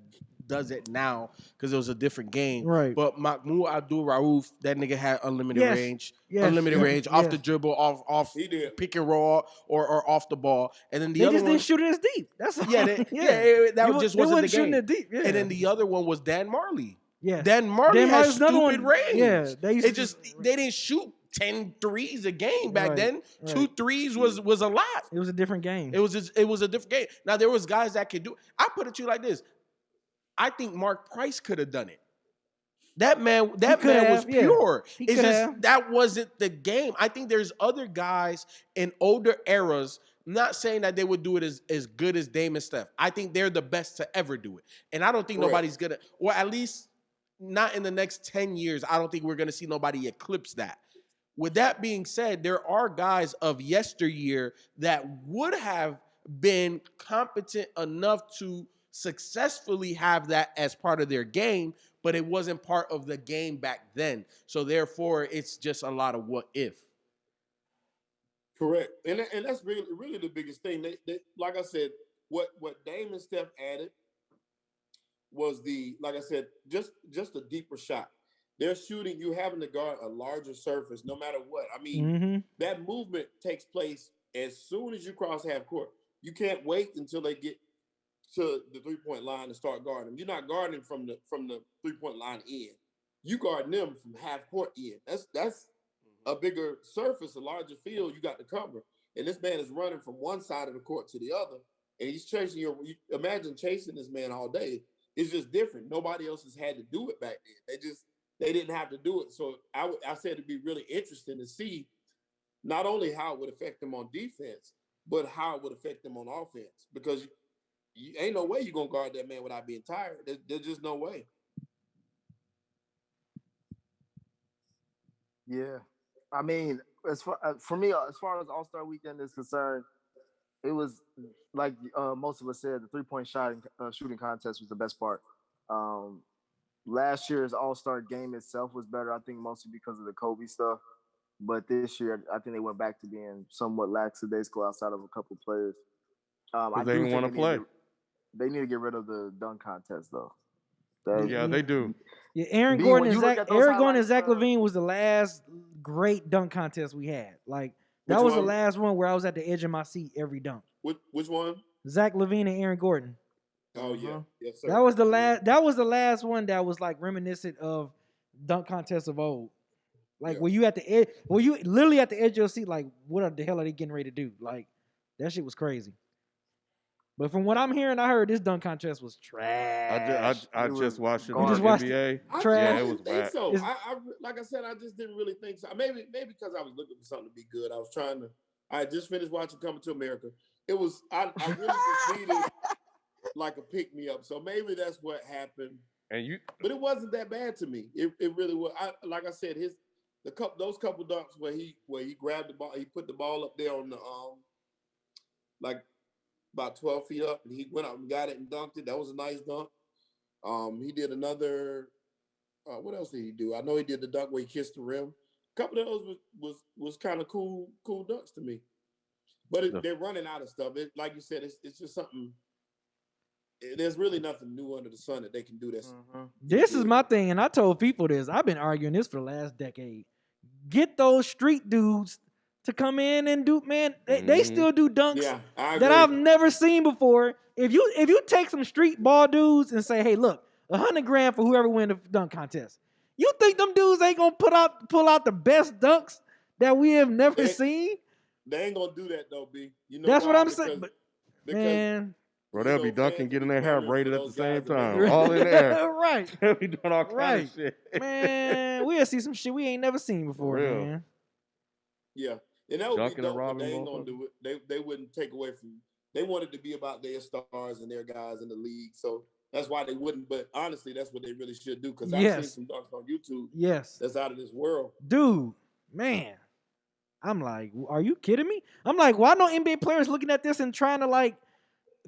does it now because it was a different game. Right. But Mahmoud Abdul-Rauf, that nigga had unlimited Yes. range. Yes. Unlimited Yes. range, off Yes. the dribble, off He did. pick and roll, or off the ball. And then the They other just one, didn't shoot it as deep. That's all. that just wasn't the shooting game. it deep. Yeah. And then the other one was Dan Marley. yeah. Dan Marley Dan had Marley's another stupid one. range. Yeah, they They didn't shoot 10 threes a game back Right, then. right. 2 threes was a lot. It was a different game. It was a different game. Now there was guys that could do it. I put it to you like this. I think Mark Price could have done it. That man was pure. He It's could just have. that wasn't the game. I think there's other guys in older eras. I'm not saying that they would do it as good as Dame and Steph. I think they're the best to ever do it. And I don't think Correct. nobody's gonna, or at least not in the next 10 years, I don't think we're gonna see nobody eclipse that. With that being said, there are guys of yesteryear that would have been competent enough to successfully have that as part of their game, but it wasn't part of the game back then. So therefore, it's just a lot of what if. Correct. And that's really the biggest thing. They like I said, what Dame and Steph added was just a deeper shot. They're shooting, you having to guard a larger surface no matter what. I mean, that movement takes place as soon as you cross half court. You can't wait until they get to the 3-point line and start guarding them. You're not guarding from the 3-point line in. You guarding them from half court in. That's a bigger surface, a larger field you got to cover. And this man is running from one side of the court to the other, and he's chasing you. Imagine chasing this man all day. It's just different. Nobody else has had to do it back then. They didn't have to do it. So I said it'd be really interesting to see not only how it would affect them on defense, but how it would affect them on offense. Because you ain't no way you're gonna guard that man without being tired. There's just no way. Yeah, I mean, for me, as far as All-Star Weekend is concerned, it was like most of us said, the 3-point shooting contest was the best part. Last year's All-Star game itself was better, I think, mostly because of the Kobe stuff. But this year, I think they went back to being somewhat lackadaisical outside of a couple players. I They didn't want to play. They need to get rid of the dunk contest, though. Yeah, they do. Yeah, Aaron B, Gordon when and you look Zach at those and Zach highlights, Levine was the last great dunk contest we had. Like that Which was the one? last one where I was at the edge of my seat every dunk. Which one? Zach Levine and Aaron Gordon. Oh yeah, yes sir. That was the last. That was the last one that was like reminiscent of dunk contests of old. Like were you at the edge? Were you literally at the edge of your seat? Like what the hell are they getting ready to do? Like that shit was crazy. But from what I'm hearing, I heard this dunk contest was trash. I just watched it You on just watched NBA. Trash. Yeah, it I was didn't think bad. so. Like I said, I just didn't really think so. Maybe because I was looking for something to be good. I was trying to. I just finished watching Coming to America, it was. I really just needed like a pick me up. So maybe that's what happened. And you, But it wasn't that bad to me. It really was. Like I said, those couple dunks where he grabbed the ball, he put the ball up there on the like about 12 feet up, and he went up and got it and dunked it. That was a nice dunk. He did another. What else did he do? I know he did the dunk where he kissed the rim. A couple of those was kind of cool dunks to me. But they're running out of stuff. Like you said, it's just something. There's really nothing new under the sun that they can do. This is my thing, and I told people this. I've been arguing this for the last decade. Get those street dudes to come in and do, man. They still do dunks that I've never seen before. If you take some street ball dudes and say, hey, look, $100,000 for whoever win the dunk contest. You think them dudes ain't gonna pull out the best dunks that we have never seen? They ain't gonna do that though, B. You know that's what I'm saying. Because, man. Bro, they'll be dunking, getting their hair braided at the same time. All in there. Right. They'll be doing all kinds of shit. Man, we'll see some shit we ain't never seen before, man. Yeah. And that would be dope, but they ain't gonna do it. They wouldn't take away from. They wanted to be about their stars and their guys in the league, so that's why they wouldn't. But honestly, that's what they really should do, because I've seen some dunks on YouTube. Yes, that's out of this world, dude. Man, I'm like, are you kidding me? I'm like, why no NBA players looking at this and trying to like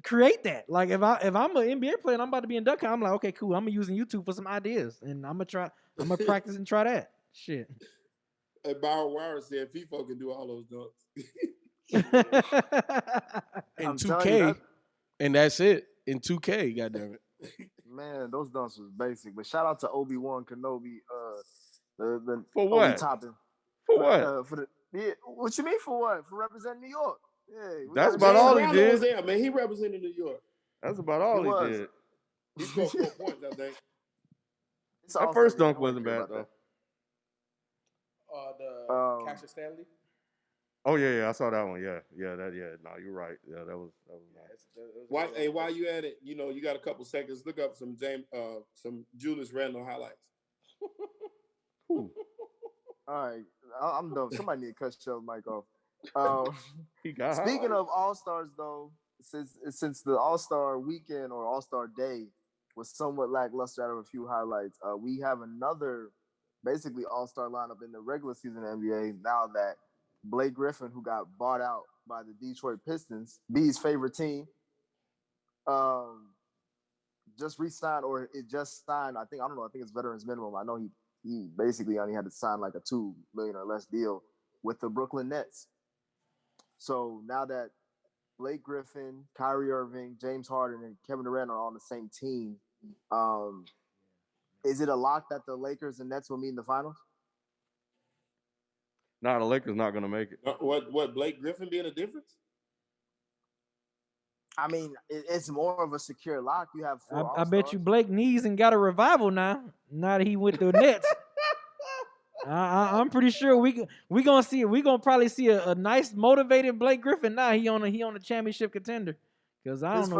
create that? Like, if I'm an NBA player and I'm about to be in dunk, I'm like, okay, cool. I'm using YouTube for some ideas, and I'm gonna practice and try that shit. And Byron Wire said FIFA can do all those dunks. In 2K, and that's it. In 2K, goddamn it. Man, those dunks was basic. But shout out to Obi-Wan Kenobi. The for what? Topping. For what? What you mean for what? For representing New York. Yeah, that's about all he did. Was there, man. He represented New York. That's about all he did. He scored 4 points, I think. That first dunk wasn't bad though. The Cassius Stanley. Oh yeah, I saw that one. Yeah. No, you're right. Yeah, that was nice. While you at it, you got a couple seconds. Look up some Julius Randle highlights. All right, I'm done. Somebody need to cut your mic off. Speaking of All-Stars, though, since the All-Star weekend or All-Star day was somewhat lackluster out of a few highlights, we have another basically All-Star lineup in the regular season of the NBA now that Blake Griffin, who got bought out by the Detroit Pistons, B's favorite team, just re-signed, or it just signed. I think it's veterans minimum. I know he basically only had to sign like a $2 million or less deal with the Brooklyn Nets. So now that Blake Griffin, Kyrie Irving, James Harden, and Kevin Durant are on the same team, is it a lock that the Lakers and Nets will meet in the finals? No, the Lakers not going to make it. What Blake Griffin being a difference? I mean, it's more of a secure lock. You have four I bet you Blake needs and got a revival now. Now that he went to the Nets. I'm pretty sure we gonna see it. We gonna probably see a nice motivated Blake Griffin now. He on a championship contender. Because I don't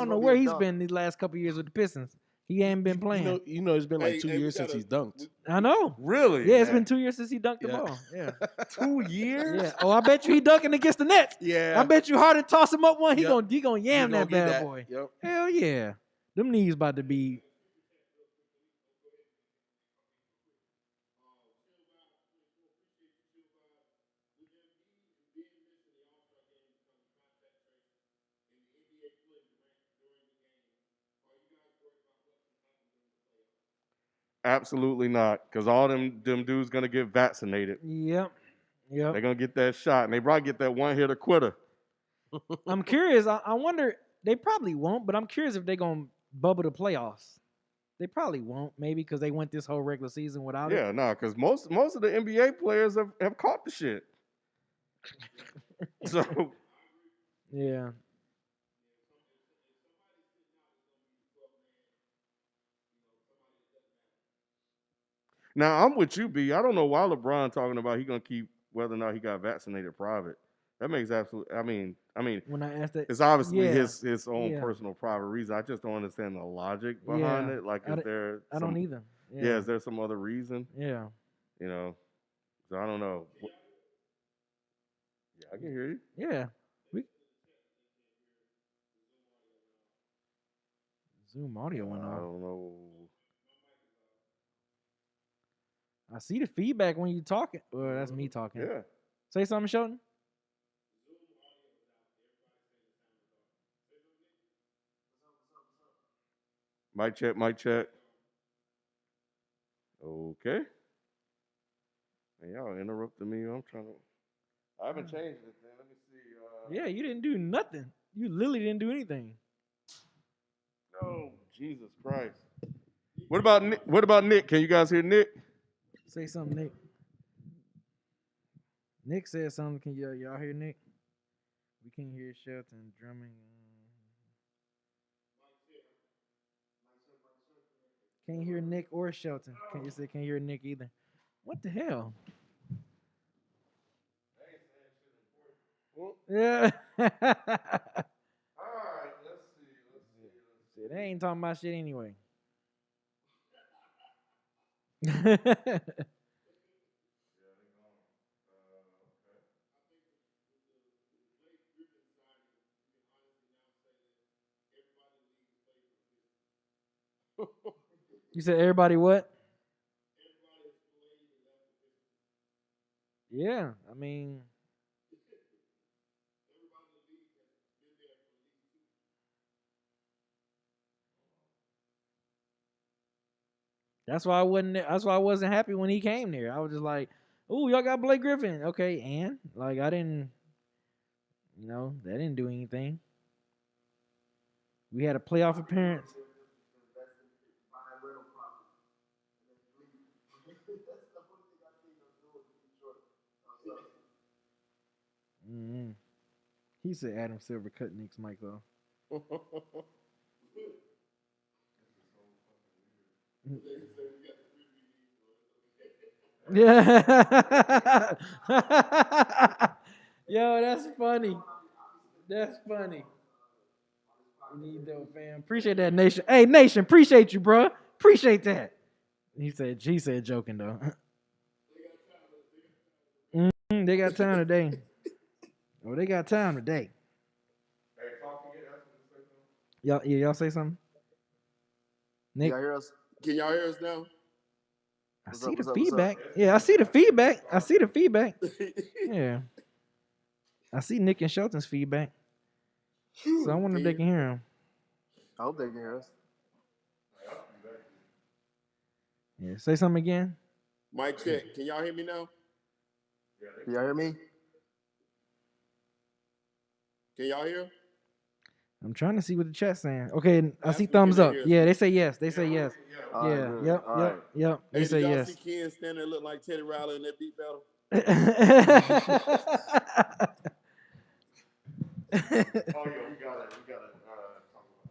know where he's been these last couple of years with the Pistons. He ain't been playing. You know, it's been like 2 years since he's dunked. I know. Really? Yeah, it's been 2 years since he dunked the ball. Yeah. 2 years? Yeah. Oh, I bet you he dunking against the Nets. Yeah. I bet you Harden toss him up one. He gonna yam that bad boy. Yep. Hell yeah. Them knees about to be. Absolutely not, because all them dudes gonna get vaccinated. Yep. They're gonna get that shot, and they probably get that one hitter quitter. I'm curious. I wonder. They probably won't, but I'm curious if they're gonna bubble the playoffs. They probably won't, maybe because they went this whole regular season without it. Yeah, no, because most of the NBA players have caught the shit. So yeah. Now I'm with you, B. I don't know why LeBron talking about he gonna keep whether or not he got vaccinated private. That makes absolute. I mean, when I asked that, it's obviously his own personal private reason. I just don't understand the logic behind it. Like, is there? I don't either. Yeah, is there some other reason? Yeah. So I don't know. Yeah, I can hear you. Yeah. Zoom audio went I off. don't know. I see the feedback when you talking. Well, that's me talking. Yeah. Say something, Shelton. Mic check, mic check. Okay. Man, y'all interrupted me. I'm trying to. I haven't changed it. Then let me see. Yeah, you didn't do nothing. You literally didn't do anything. Oh, Jesus Christ. What about Nick? What about Nick? Can you guys hear Nick? Say something, Nick. Nick said something. Can y'all hear Nick? We can't hear Shelton drumming. Can't hear Nick or Shelton. Can't hear Nick either. What the hell? Yeah. All right, let's see. They ain't talking about shit anyway. You said everybody what? Yeah, I mean, that's why I wasn't. That's why I wasn't happy when he came there. I was just like, "Ooh, y'all got Blake Griffin, okay?" And like, I didn't, that didn't do anything. We had a playoff appearance. Mm-hmm. He said Adam Silver cut Nick's mic off. Yeah. Yo, that's funny. That's funny. Need though, fam. Appreciate that, Nation. Hey, Nation, appreciate you, bro. Appreciate that. He said joking though. They got time today. Oh, they got time today. Y'all say something? Nick, Y'all hear us? Can y'all hear us now? I What's see up, the what's up, what's up? feedback. Yeah, I see the feedback. I see the feedback. Yeah. I see Nick and Shelton's feedback. So I wonder if they can hear him. I hope they can hear us. Yeah, say something again. Mic check. Can y'all hear me now? Can y'all hear me? Can y'all hear? I'm trying to see what the chat's saying. Okay, I see Ask them, thumbs can they up. hear us? Yeah, they say yes. They say yes. All right, Yeah, good. yep, All yep, right. yep. They Hey, say did y'all yes. see Ken standing there look like Teddy Riley in that beat battle? Oh yeah, we got it.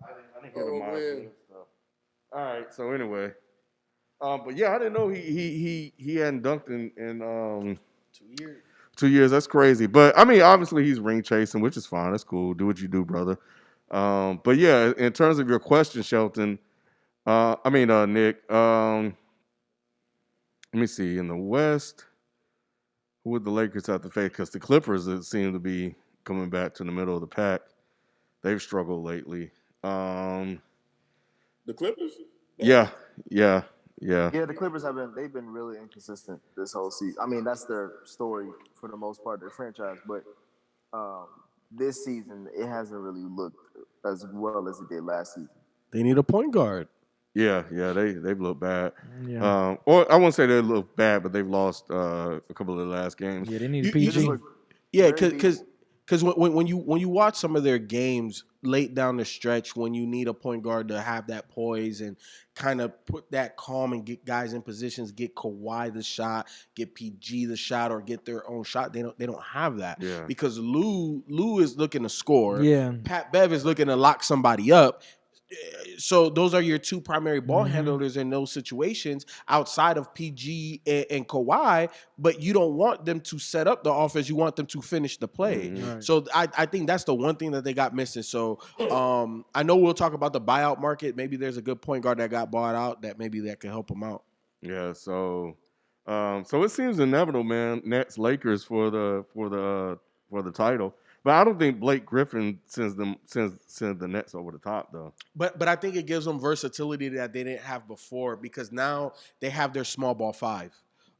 I didn't hear the Oh, mic man. and stuff. All right. So anyway, but yeah, I didn't know he hadn't dunked in 2 years. 2 years. That's crazy. But I mean, obviously he's ring chasing, which is fine. That's cool. Do what you do, brother. But yeah, in terms of your question, Shelton, Nick. Let me see. In the West, who would the Lakers have to face? Because the Clippers seem to be coming back to the middle of the pack. They've struggled lately. The Clippers? Yeah. Yeah, the Clippers they've been really inconsistent this whole season. I mean, that's their story for the most part, their franchise. But this season, it hasn't really looked as well as it did last season. They need a point guard. Yeah, they've looked bad. Yeah. Or I won't say they look bad, but they've lost a couple of the last games. Yeah, they need You- a They PG. just look Yeah, very because beatable. when you watch some of their games late down the stretch, when you need a point guard to have that poise and kind of put that calm and get guys in positions, get Kawhi the shot, get PG the shot, or get their own shot, they don't have that. Yeah. Because Lou is looking to score. Yeah. Pat Bev is looking to lock somebody up. So those are your two primary ball Mhm. handlers in those situations outside of PG and Kawhi, but you don't want them to set up the offense. You want them to finish the play. Mhm. Right. So I think that's the one thing that they got missing. So I know we'll talk about the buyout market. Maybe there's a good point guard that got bought out that maybe that can help them out. Yeah. So it seems inevitable, man. Nets Lakers for the title. But I don't think Blake Griffin sends the Nets over the top though. But I think it gives them versatility that they didn't have before because now they have their small ball five.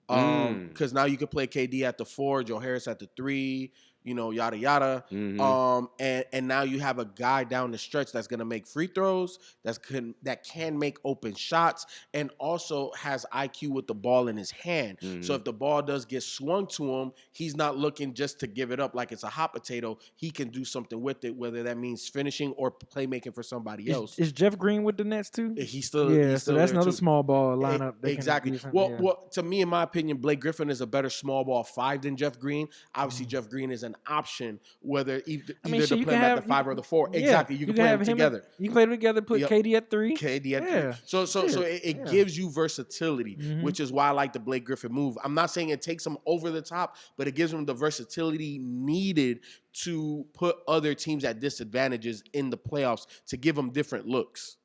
Because now you can play KD at the 4, Joe Harris at the 3, yada yada. And now you have a guy down the stretch that's gonna make free throws, that can make open shots, and also has IQ with the ball in his hand. So if the ball does get swung to him, he's not looking just to give it up like it's a hot potato. He can do something with it, whether that means finishing or playmaking for somebody else. Is Jeff Green with the Nets too? He's still so that's another too. small ball lineup. Exactly. Well, to me, in my opinion, Blake Griffin is a better small ball 5 than Jeff Green. Obviously, Jeff Green is an option, whether either to play him at the 5 or the 4. Exactly. You can play them together. You can play them together. Put KD at 3. KD at 3. So it gives you versatility, which is why I like the Blake Griffin move. I'm not saying it takes him over the top, but it gives him the versatility needed to put other teams at disadvantages in the playoffs to give them different looks.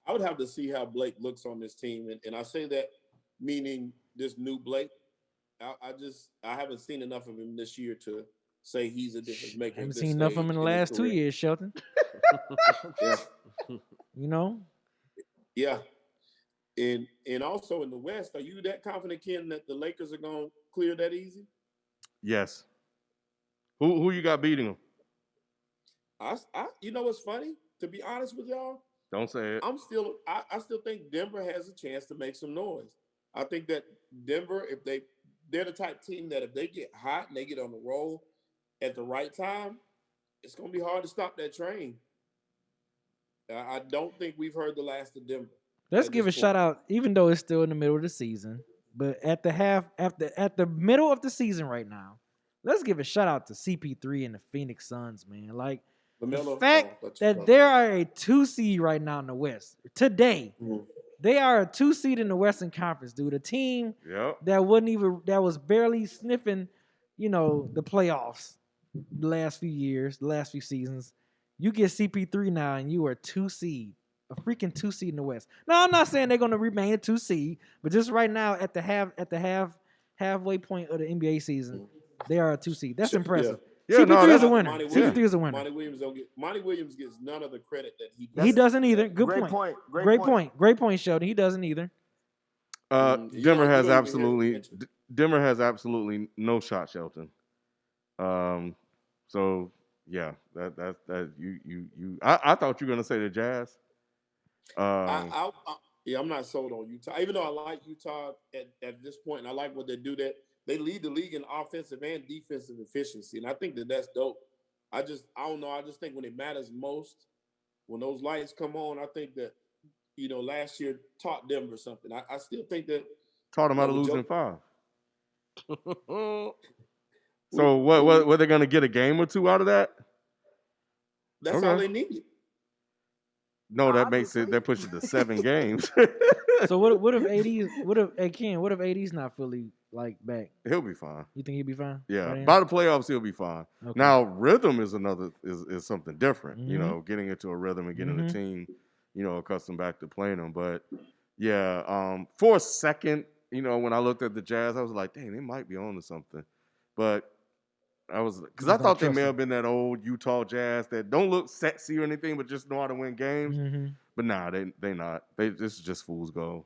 I would have to see how Blake looks on this team, and I say that meaning this new Blake. I haven't seen enough of him this year to say he's a difference maker. I haven't seen enough of him in the last 2 years, Shelton. Yeah. Yeah. And also in the West, are you that confident, Ken, that the Lakers are going to clear that easy? Yes. Who you got beating them? You know what's funny? To be honest with y'all, don't say it. I still think Denver has a chance to make some noise. I think that Denver, if they're the type team that if they get hot and they get on the roll at the right time, it's going to be hard to stop that train. I don't think we've heard the last of Denver. Let's give a shout out, even though it's still in the middle of the season, but at the middle of the season right now, let's give a shout out to CP3 and the Phoenix Suns, man. Like the fact that they are a 2 seed right now in the West today. They are a 2 seed in the Western Conference, dude. A team that was barely sniffing, the playoffs the last few years, the last few seasons. You get CP3 now, and you are a 2 seed, a freaking 2 seed in the West. Now, I'm not saying they're going to remain a 2 seed, but just right now at the halfway point of the NBA season, they are a 2 seed. That's impressive. CP3 is a winner. CP3 is a winner. Monty Williams gets none of the credit that he does. He doesn't either. Great point. Great point, Sheldon. He doesn't either. Denver has absolutely no shot, Shelton. So yeah, that you. I thought you were gonna say the Jazz. I'm not sold on Utah, even though I like Utah at this point, and I like what they do. That they lead the league in offensive and defensive efficiency, and I think that's dope. I don't know. I just think when it matters most, when those lights come on, I think that last year taught Denver something. I still think that taught them how to lose in 5. So what? Were they going to get a game or 2 out of that? That's all they needed. No, that makes it. That pushes to 7 games. So what if AD's not fully back? He'll be fine. You think he'll be fine? Yeah, by the playoffs he'll be fine. Okay. Now rhythm is something different. Getting into a rhythm and getting the team, accustomed back to playing them. But yeah, for a second, when I looked at the Jazz, I was like, dang, they might be on to something. But because I thought they may have been that old Utah Jazz that don't look sexy or anything, but just know how to win games. But nah, they not. This is just fool's gold.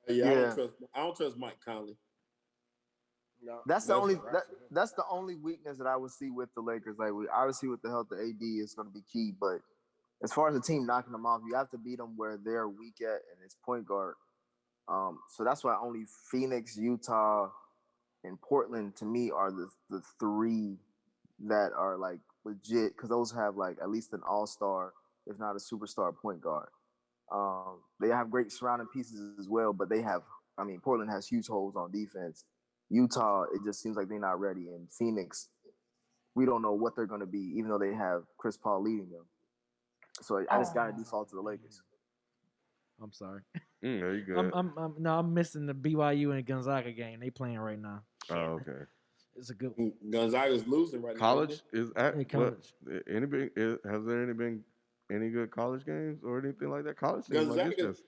Yeah. I don't trust Mike Conley. No, that's the only weakness that I would see with the Lakers. Obviously with the health of AD is going to be key, but as far as the team knocking them off, you have to beat them where they're weak at, and it's point guard. So that's why only Phoenix, Utah, and Portland to me are the 3 that are legit, because those have at least an all-star, if not a superstar point guard. They have great surrounding pieces as well, but Portland has huge holes on defense. Utah, it just seems like they're not ready. And Phoenix, we don't know what they're going to be, even though they have Chris Paul leading them. So I just got to default to the Lakers. I'm sorry. There you go. I'm missing the BYU and Gonzaga game. They playing right now. Oh, okay. It's a good one. Gonzaga's losing right now. College is at college. Has there been any good college games or anything like that? College teams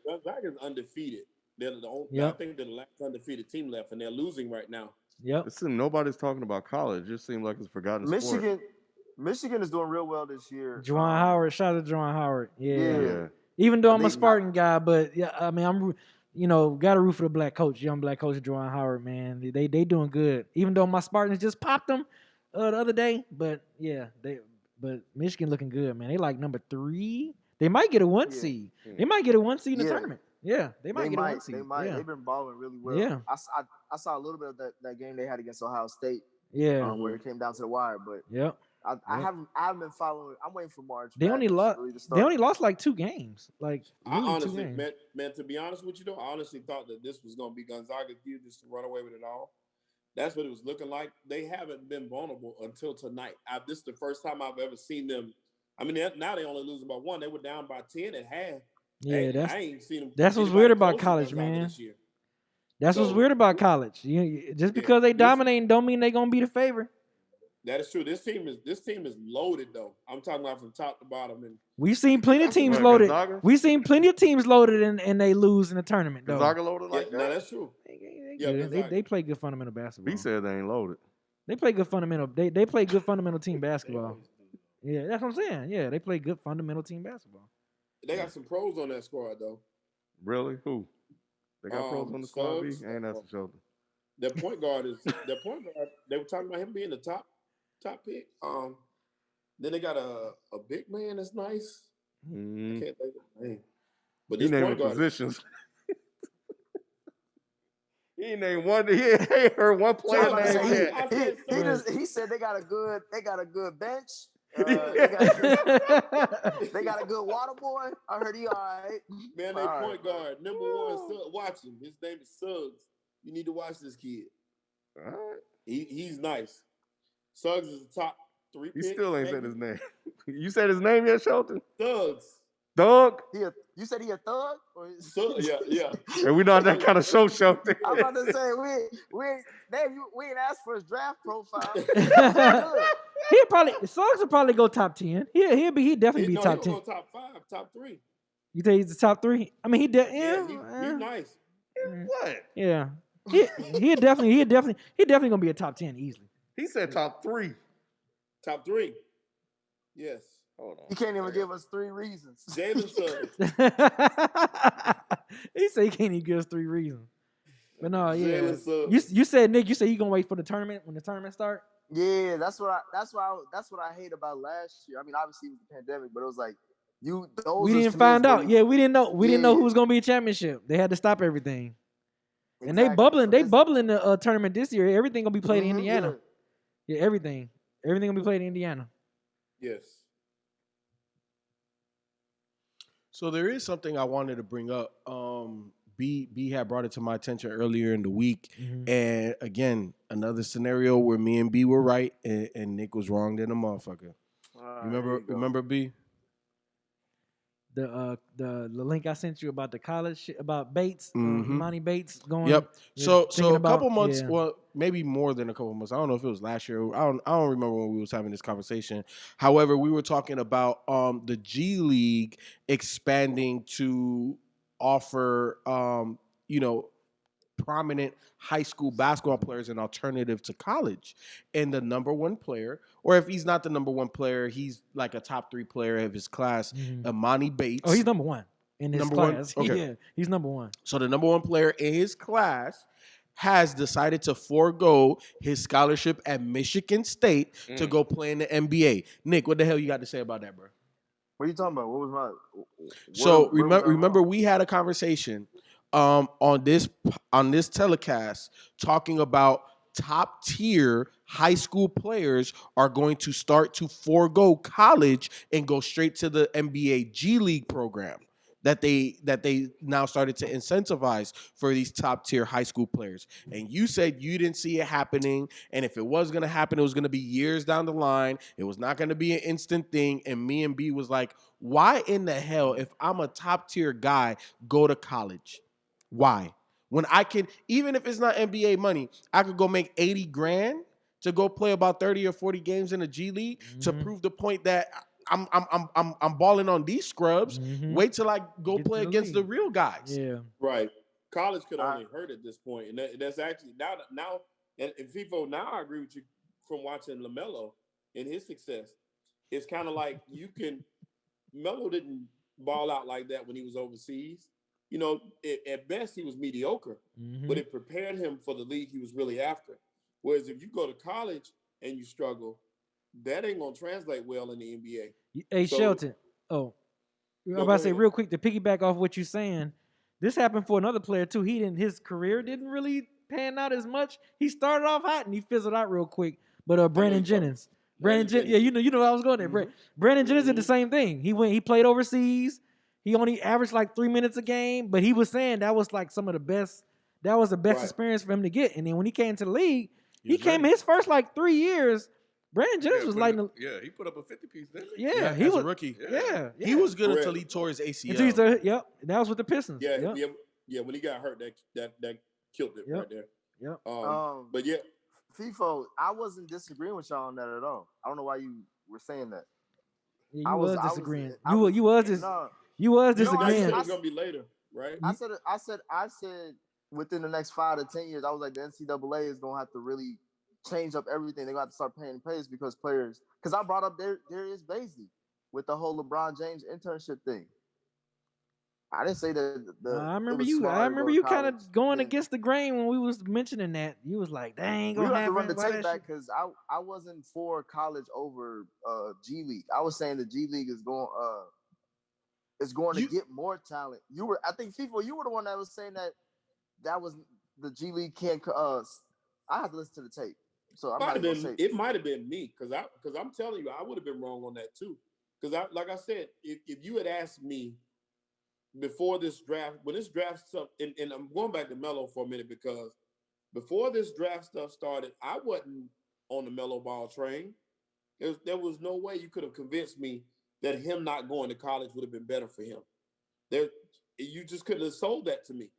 Gonzaga's undefeated. They're the only. I think they're the last undefeated team left, and they're losing right now. Yep. Nobody's talking about college. It just seems like it's a forgotten sport. Michigan is doing real well this year. Juwan Howard, shout out to Juwan Howard. Yeah. Yeah. Even though I'm a They- Spartan guy, but yeah, I mean I'm got to root for the black coach, young black coach Juwan Howard, man. They doing good. Even though my Spartans just popped them the other day, but yeah, but Michigan looking good, man. They like number 3. They might get a 1 Yeah. seed. They might get a 1 seed in the Yeah. tournament. Yeah, they might get a 1 seed. They might. Yeah. They've been balling really well. Yeah. I saw a little bit of that game they had against Ohio State. Yeah. Where it came down to the wire, but Yep. I haven't been following. I'm waiting for March. They only Madness lost. really to They start. only lost like 2 games. Like I really 2 honestly, games. man, to be honest with you though, I honestly thought that this was going to be Gonzaga's year just to run away with it all. That's what it was looking like. They haven't been vulnerable until tonight. This is the first time I've ever seen them. I mean, now they only losing by 1. They were down by 10 at half. Yeah, I ain't seen them. that's what's anybody weird about close to college, Gonzaga man. this year. That's what's So- weird about college. Just because they dominating don't mean they gonna be the favorite. That is true. This team is loaded though. I'm talking about from top to bottom. And We've seen plenty of teams What, loaded. Gonzaga? We've seen plenty of teams loaded and they lose in the tournament though. Gonzaga loaded like no, that? that's true. They Yeah, good. Gonzaga. They play good fundamental basketball. B said they ain't loaded. They play good fundamental. They play good fundamental team basketball. Yeah, that's what I'm saying. Yeah, they play good fundamental team basketball. They got some pros on that squad though. Really? Who? They got pros on the squad, B? Suggs. Ain't that's the shoulder. Their point guard is their point guard. They were talking about him being the top pick. Then they got a big man that's nice. I Mm-hmm. can't think of the name. But He this named point the guard, positions. He ain't named one. He ain't heard one player I'm about to name say, yet. I said he said they got a good bench. Yeah. They got a good water boy. I heard he all right. man, they All right. point guard number 1. Watch him. His name is Suggs. You need to watch this kid. All right. He's nice. Suggs is the top 3 He pick. still ain't maybe. said his name. You said his name yet, Shelton? Thugs. Doug? You said he a thug? Or Yeah. And we not that kind of show, Shelton. I'm about to say we ain't asked for his draft profile. He'll probably Suggs will probably go top 10. He'll definitely be No, top he'll 10. go top 5, top 3. You think he's the top 3? I mean, Yeah, he's nice. What? Yeah. He definitely gonna be a top 10 easily. He said top 3. Top 3. Yes. Hold on. He can't even give us 3 reasons. Jalen Suggs. He said he can't even give us 3 reasons. But no, yeah. Jalen Suggs. You said, Nick, you gonna wait for the tournament when the tournament start? Yeah, that's what I hate about last year. I mean, obviously it was the pandemic, but it was like We didn't find out. Yeah, we didn't know. We didn't know who was gonna be a championship. They had to stop everything. And they bubbling. They bubbling the tournament this year. Everything gonna be played in Indiana. Yeah, everything gonna be played in Indiana. Yes. So there is something I wanted to bring up. B had brought it to my attention earlier in the week, and again, another scenario where me and B were right and Nick was wrong than a motherfucker. Remember B? The link I sent you about the college shit, about Bates, Imani Bates going. Yep. yeah, So thinking a about- couple months, yeah. well, maybe more than a couple months. I don't know if it was last year. I don't remember when we was having this conversation. However, we were talking about the G League expanding to offer prominent high school basketball players an alternative to college. And the number 1 player, or if he's not the number 1 player, he's like a top 3 player of his class, Imani Bates. Oh, he's number 1 in his Number one? class. Okay. Yeah, he's number 1. So the number 1 player in his class has decided to forego his scholarship at Michigan State to go play in the NBA. Nick, what the hell you got to say about that, bro? What are you talking about? What was my? So where was I remember wrong? we had a conversation on this telecast talking about top tier high school players are going to start to forego college and go straight to the NBA G League program that they now started to incentivize for these top tier high school players. And you said you didn't see it happening, and if it was going to happen, it was going to be years down the line. It was not going to be an instant thing. And me and B was like, why in the hell, if I'm a top tier guy, go to college? Why? When I can, even if it's not NBA money, I could go make 80 grand to go play about 30 or 40 games in the G League to prove the point that I'm balling on these scrubs. Wait till I go Get play to the against the league. real guys. Yeah. Right. College could only hurt at this point. And that's actually now and FIFO, now I agree with you from watching LaMelo and his success. it's kind of like Melo didn't ball out like that when he was overseas. You know, at best he was mediocre, but it prepared him for the league he was really after. Whereas if you go to college and you struggle, that ain't gonna translate well in the NBA. Hey, So- Shelton. Oh, I'm No, about to go say ahead. real quick to piggyback off what you're saying. This happened for another player too. His career didn't really pan out as much. He started off hot and he fizzled out real quick. But Brandon you're talking- Jennings. Brandon Jennings. Yeah, Jennings. you know I was going there. Brandon Jennings did the same thing. He played overseas. He only averaged like 3 minutes a game, but he was saying that was like some of the best. That was the best Right. experience for him to get. And then when he came to the league, he was came ready. his first like 3 years. Brandon Jennings was lighting. He put up a 50-piece, didn't he? Yeah, he as was a rookie. Yeah, He was good until Correct. he tore his ACL. Until he started, yep, that was with the Pistons. Yeah, Yep. yeah. When he got hurt, that killed it Yep. right there. Yep. But yeah, FIFO, I wasn't disagreeing with y'all on that at all. I don't know why you were saying that. Yeah, I you was was- I was- disagreeing. I You was- you was No, you was you said disagreeing. it was gonna be later, right? I said within the next 5 to 10 years, I was like, the NCAA is gonna have to really change up everything. They're gonna have to start paying players because I brought up Darius Baisley with the whole LeBron James internship thing. I didn't say that I it remember was you. smart I to remember go to you kind college. of going Then against the grain when we was mentioning that. You was like, "Dang, ain't we gonna have to happen." run the why tape that back shit- because I wasn't for college over G League. I was saying the G League is going to get more talent. I think FIFO, you were the one that was saying that was the G League can't. I have to listen to the tape, so I'm not gonna say It might have been me because I'm telling you I would have been wrong on that too. Because like I said, if you had asked me before this draft, when this draft stuff, and I'm going back to Melo for a minute because before this draft stuff started, I wasn't on the Melo ball train. There was no way you could have convinced me that him not going to college would have been better for him. You just couldn't have sold that to me.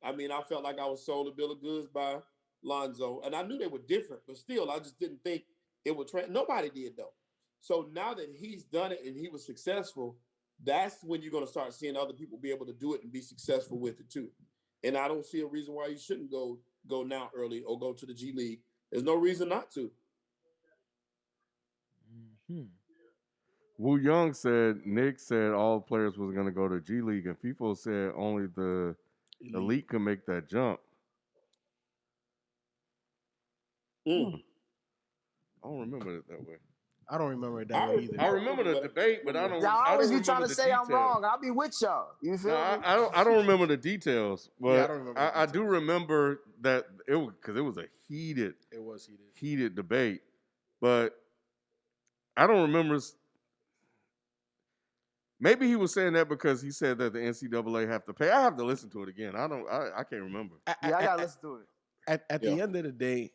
I mean, I felt like I was sold a bill of goods by Lonzo, and I knew they were different, but still, I just didn't think it would. Nobody did though. So now that he's done it and he was successful, that's when you're going to start seeing other people be able to do it and be successful with it too. And I don't see a reason why you shouldn't go now early or go to the G League. There's no reason not to. Wu Young said Nick said all players was going to go to G League, and FIFO said only the elite can make that jump. I don't remember it that way. I don't remember it that way either. I remember the debate, but I don't. y'all I always don't be trying remember to the say details. I'm wrong. I'll be with y'all. You feel No, me? I don't remember the details, but Yeah, I don't remember the I do remember that it was a It was heated debate, but I don't remember. Maybe he was saying that because he said that the NCAA have to pay. I have to listen to it again. I can't remember. Yeah, I gotta listen to it. At the end of the day,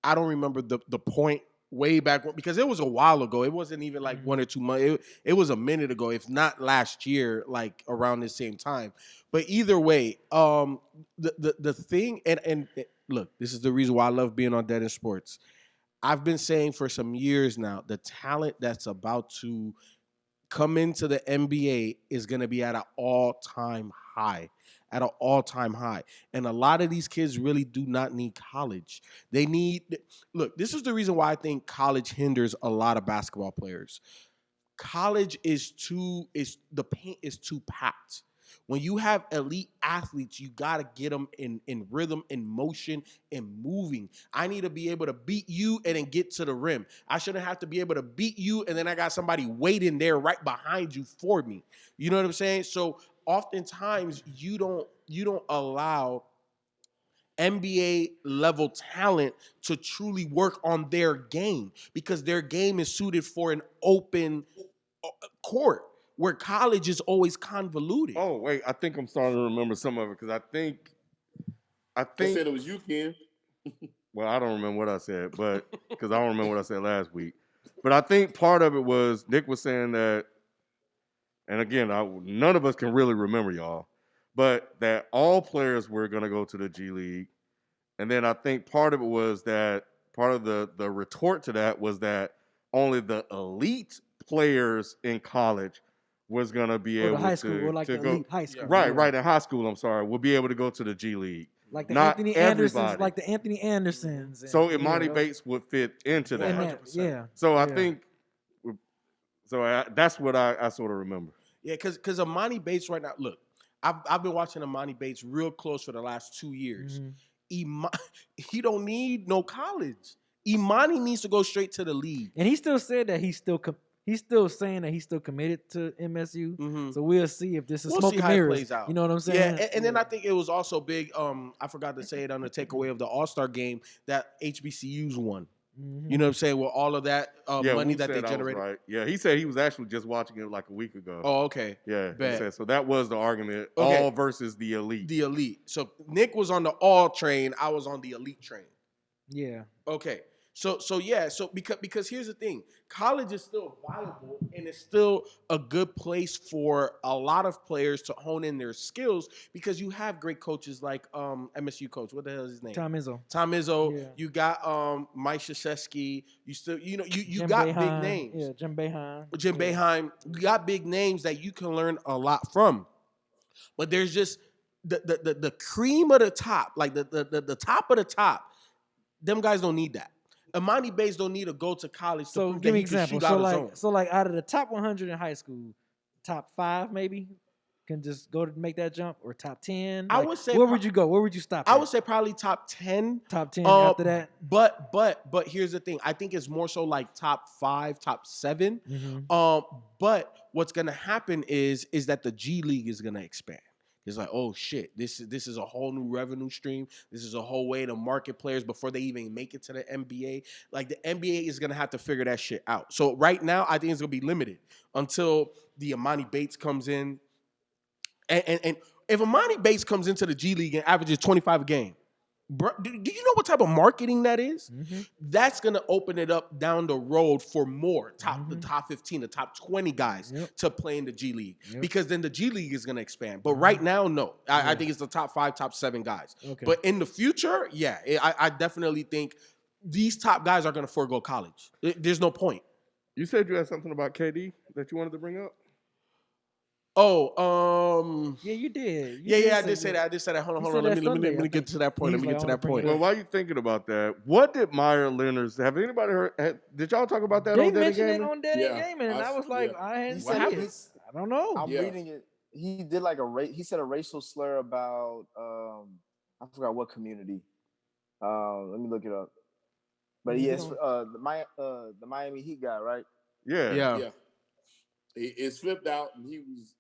I don't remember the point way back when, because it was a while ago. It wasn't even like 1 or 2 months. It was a minute ago, if not last year, like around the same time. But either way, the thing, and look, this is the reason why I love being on Dead in Sports. I've been saying for some years now, the talent that's about to come into the NBA is going to be at an all-time high. At an all-time high. And a lot of these kids really do not need college. They need, look, this is the reason why I think college hinders a lot of basketball players. College the paint is too packed. When you have elite athletes, you got to get them in rhythm, in motion, and moving. I need to be able to beat you and then get to the rim. I shouldn't have to be able to beat you and then I got somebody waiting there right behind you for me. You know what I'm saying? So oftentimes you don't allow NBA level talent to truly work on their game because their game is suited for an open court where college is always convoluted. Oh wait, I think I'm starting to remember some of it because I think I said it was you, Ken. well, I don't remember what I said, but because I don't remember what I said last week. But I think part of it was Nick was saying that, and again, none of us can really remember y'all, but that all players were going to go to the G League. And then I think part of it was that part of the retort to that was that only the elite players in college was going to be Or able the high school, to or like the go. elite high school. Right, yeah. right. In high school, I'm sorry, will be able to go to the G League. Like the Not Anthony everybody. Andersons, like the Anthony Andersons. So and, Imani yeah, Bates would fit into that. and that, yeah. So I yeah. think So that's what I sort of remember. Yeah, because Amani Bates right now. Look, I've been watching Amani Bates real close for the last 2 years. He don't need no college. Imani needs to go straight to the league. And he still said that he's still saying that he's still committed to MSU. Mhm. So we'll see if this is We'll smoke see and how it mirrors. plays out. You know what I'm saying? Yeah, and then I think it was also big. I forgot to say it on the takeaway of the All-Star game that HBCUs won. You know what I'm saying? With all of that money Wu that they said I was generated. right. Yeah, he said he was actually just watching it like a week ago. Oh, okay. Yeah, Bet. he said so. That was the argument. Okay. All versus the elite. The elite. So Nick was on the all train. I was on the elite train. Yeah. Okay. So yeah. So because here's the thing, college is still viable and it's still a good place for a lot of players to hone in their skills because you have great coaches like MSU coach. What the hell is his name? Tom Izzo. Yeah. You got Mike Krzyzewski. You still you Jim got Boeheim. big names. Yeah, Jim Boeheim. Boeheim. You got big names that you can learn a lot from. But there's just the cream of the top, like the top of the top. Them guys don't need that. Imani Bates don't need to go to college So to prove give that me he an can example. shoot out his own. So like out of the top 100 in high school, top 5 maybe can just go to make that jump, or top 10. I Like, would say where would you go? Where would you stop? I would say probably top 10. Top 10 after that. But here's the thing. I think it's more so like top 5, top 7. But what's gonna happen is that the G League is gonna expand. It's like, oh shit, this is a whole new revenue stream. This is a whole way to market players before they even make it to the NBA. Like the NBA is gonna have to figure that shit out. So right now, I think it's gonna be limited until the Imani Bates comes in. And if Imani Bates comes into the G League and averages 25 a game, bro, do you know what type of marketing that is? That's gonna open it up down the road for more the top 15, the top 20 guys to play in the G League because then the G League is gonna expand. But right now, no, I think it's the top 5, top 7 guys. Okay. But in the future, yeah, I definitely think these top guys are gonna forego college. There's no point. You said you had something about KD that you wanted to bring up. Oh, yeah, you did. I did say that. Hold on. Let me get to that point. Let me get to that point. Well, while you thinking about that, what did Meyer Leonard's? Have anybody heard? Did y'all talk about that They on Dead mentioned it Gaming? on Dead Gaming, and I was like, I hadn't What seen it. I don't know. I'm reading it. He did like he said a racial slur about I forgot what community. Let me look it up. But yes, the Miami Heat guy, right? Yeah. It slipped out, and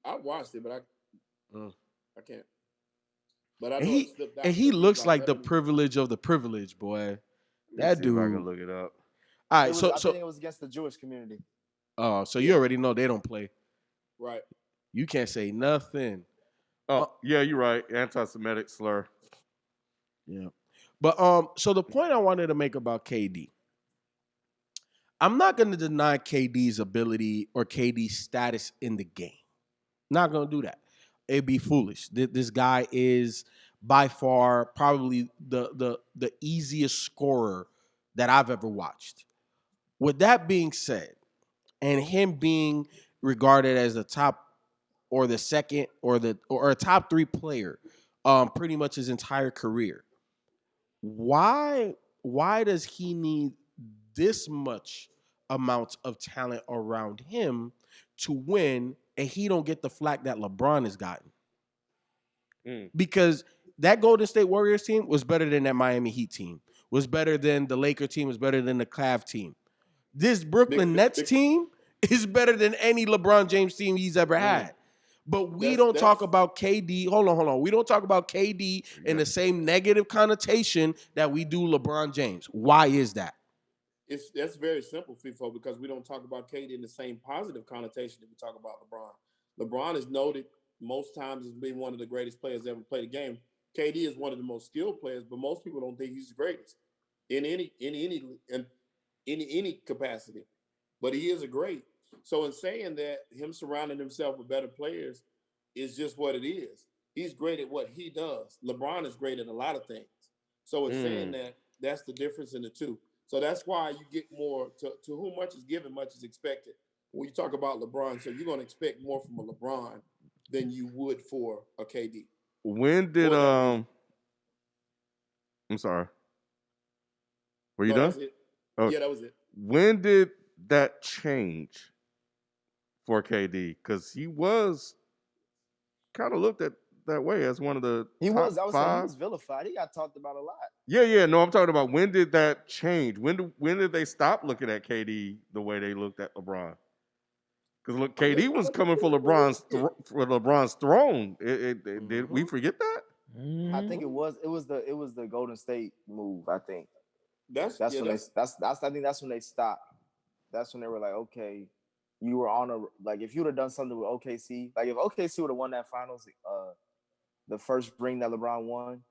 I watched it, but I can't. But I know it slipped out. And he looks like the privilege of the privilege, boy. That dude. I can look it up. All right, I think it was against the Jewish community. Oh, so you already know they don't play. Right. You can't say nothing. Oh, yeah, you're right. Anti-Semitic slur. Yeah. But so the point I wanted to make about KD, I'm not going to deny KD's ability or KD's status in the game. Not going to do that. It'd be foolish. This guy is by far probably the easiest scorer that I've ever watched. With that being said, and him being regarded as the top or the second or a top 3 player pretty much his entire career, why does he need this much amount of talent around him to win, and he don't get the flack that LeBron has gotten? Because that Golden State Warriors team was better than that Miami Heat team, was better than the Laker team, was better than the Cavs team. This Brooklyn Nets team is better than any LeBron James team he's ever had. But we don't talk about KD. Hold on. We don't talk about KD in the same negative connotation that we do LeBron James. Why is that? That's very simple, FIFO, because we don't talk about KD in the same positive connotation that we talk about LeBron. LeBron is noted most times as being one of the greatest players to ever play the game. KD is one of the most skilled players, but most people don't think he's the greatest in any capacity. But he is a great. So in saying that, him surrounding himself with better players is just what it is. He's great at what he does. LeBron is great at a lot of things. So in saying that, that's the difference in the two. So that's why you get more to whom much is given, much is expected. When you talk about LeBron, so you're going to expect more from a LeBron than you would for a KD. When did I'm sorry. Were you done? That was it. Oh. Yeah, that was it. When did that change? for KD because he was kind of looked at that way as one of the He top was. I would say he five. was vilified. He got talked about a lot. Yeah. No, I'm talking about when did that change? When did they stop looking at KD the way they looked at LeBron? Because look, KD was coming for LeBron's throne. Did we forget that? I think it was the Golden State move. I think That's that's yeah, when that's, I think that's when they stopped. That's when they were like, okay, you were on a like if you would have done something with OKC, like if OKC would have won that finals, the first ring that LeBron won,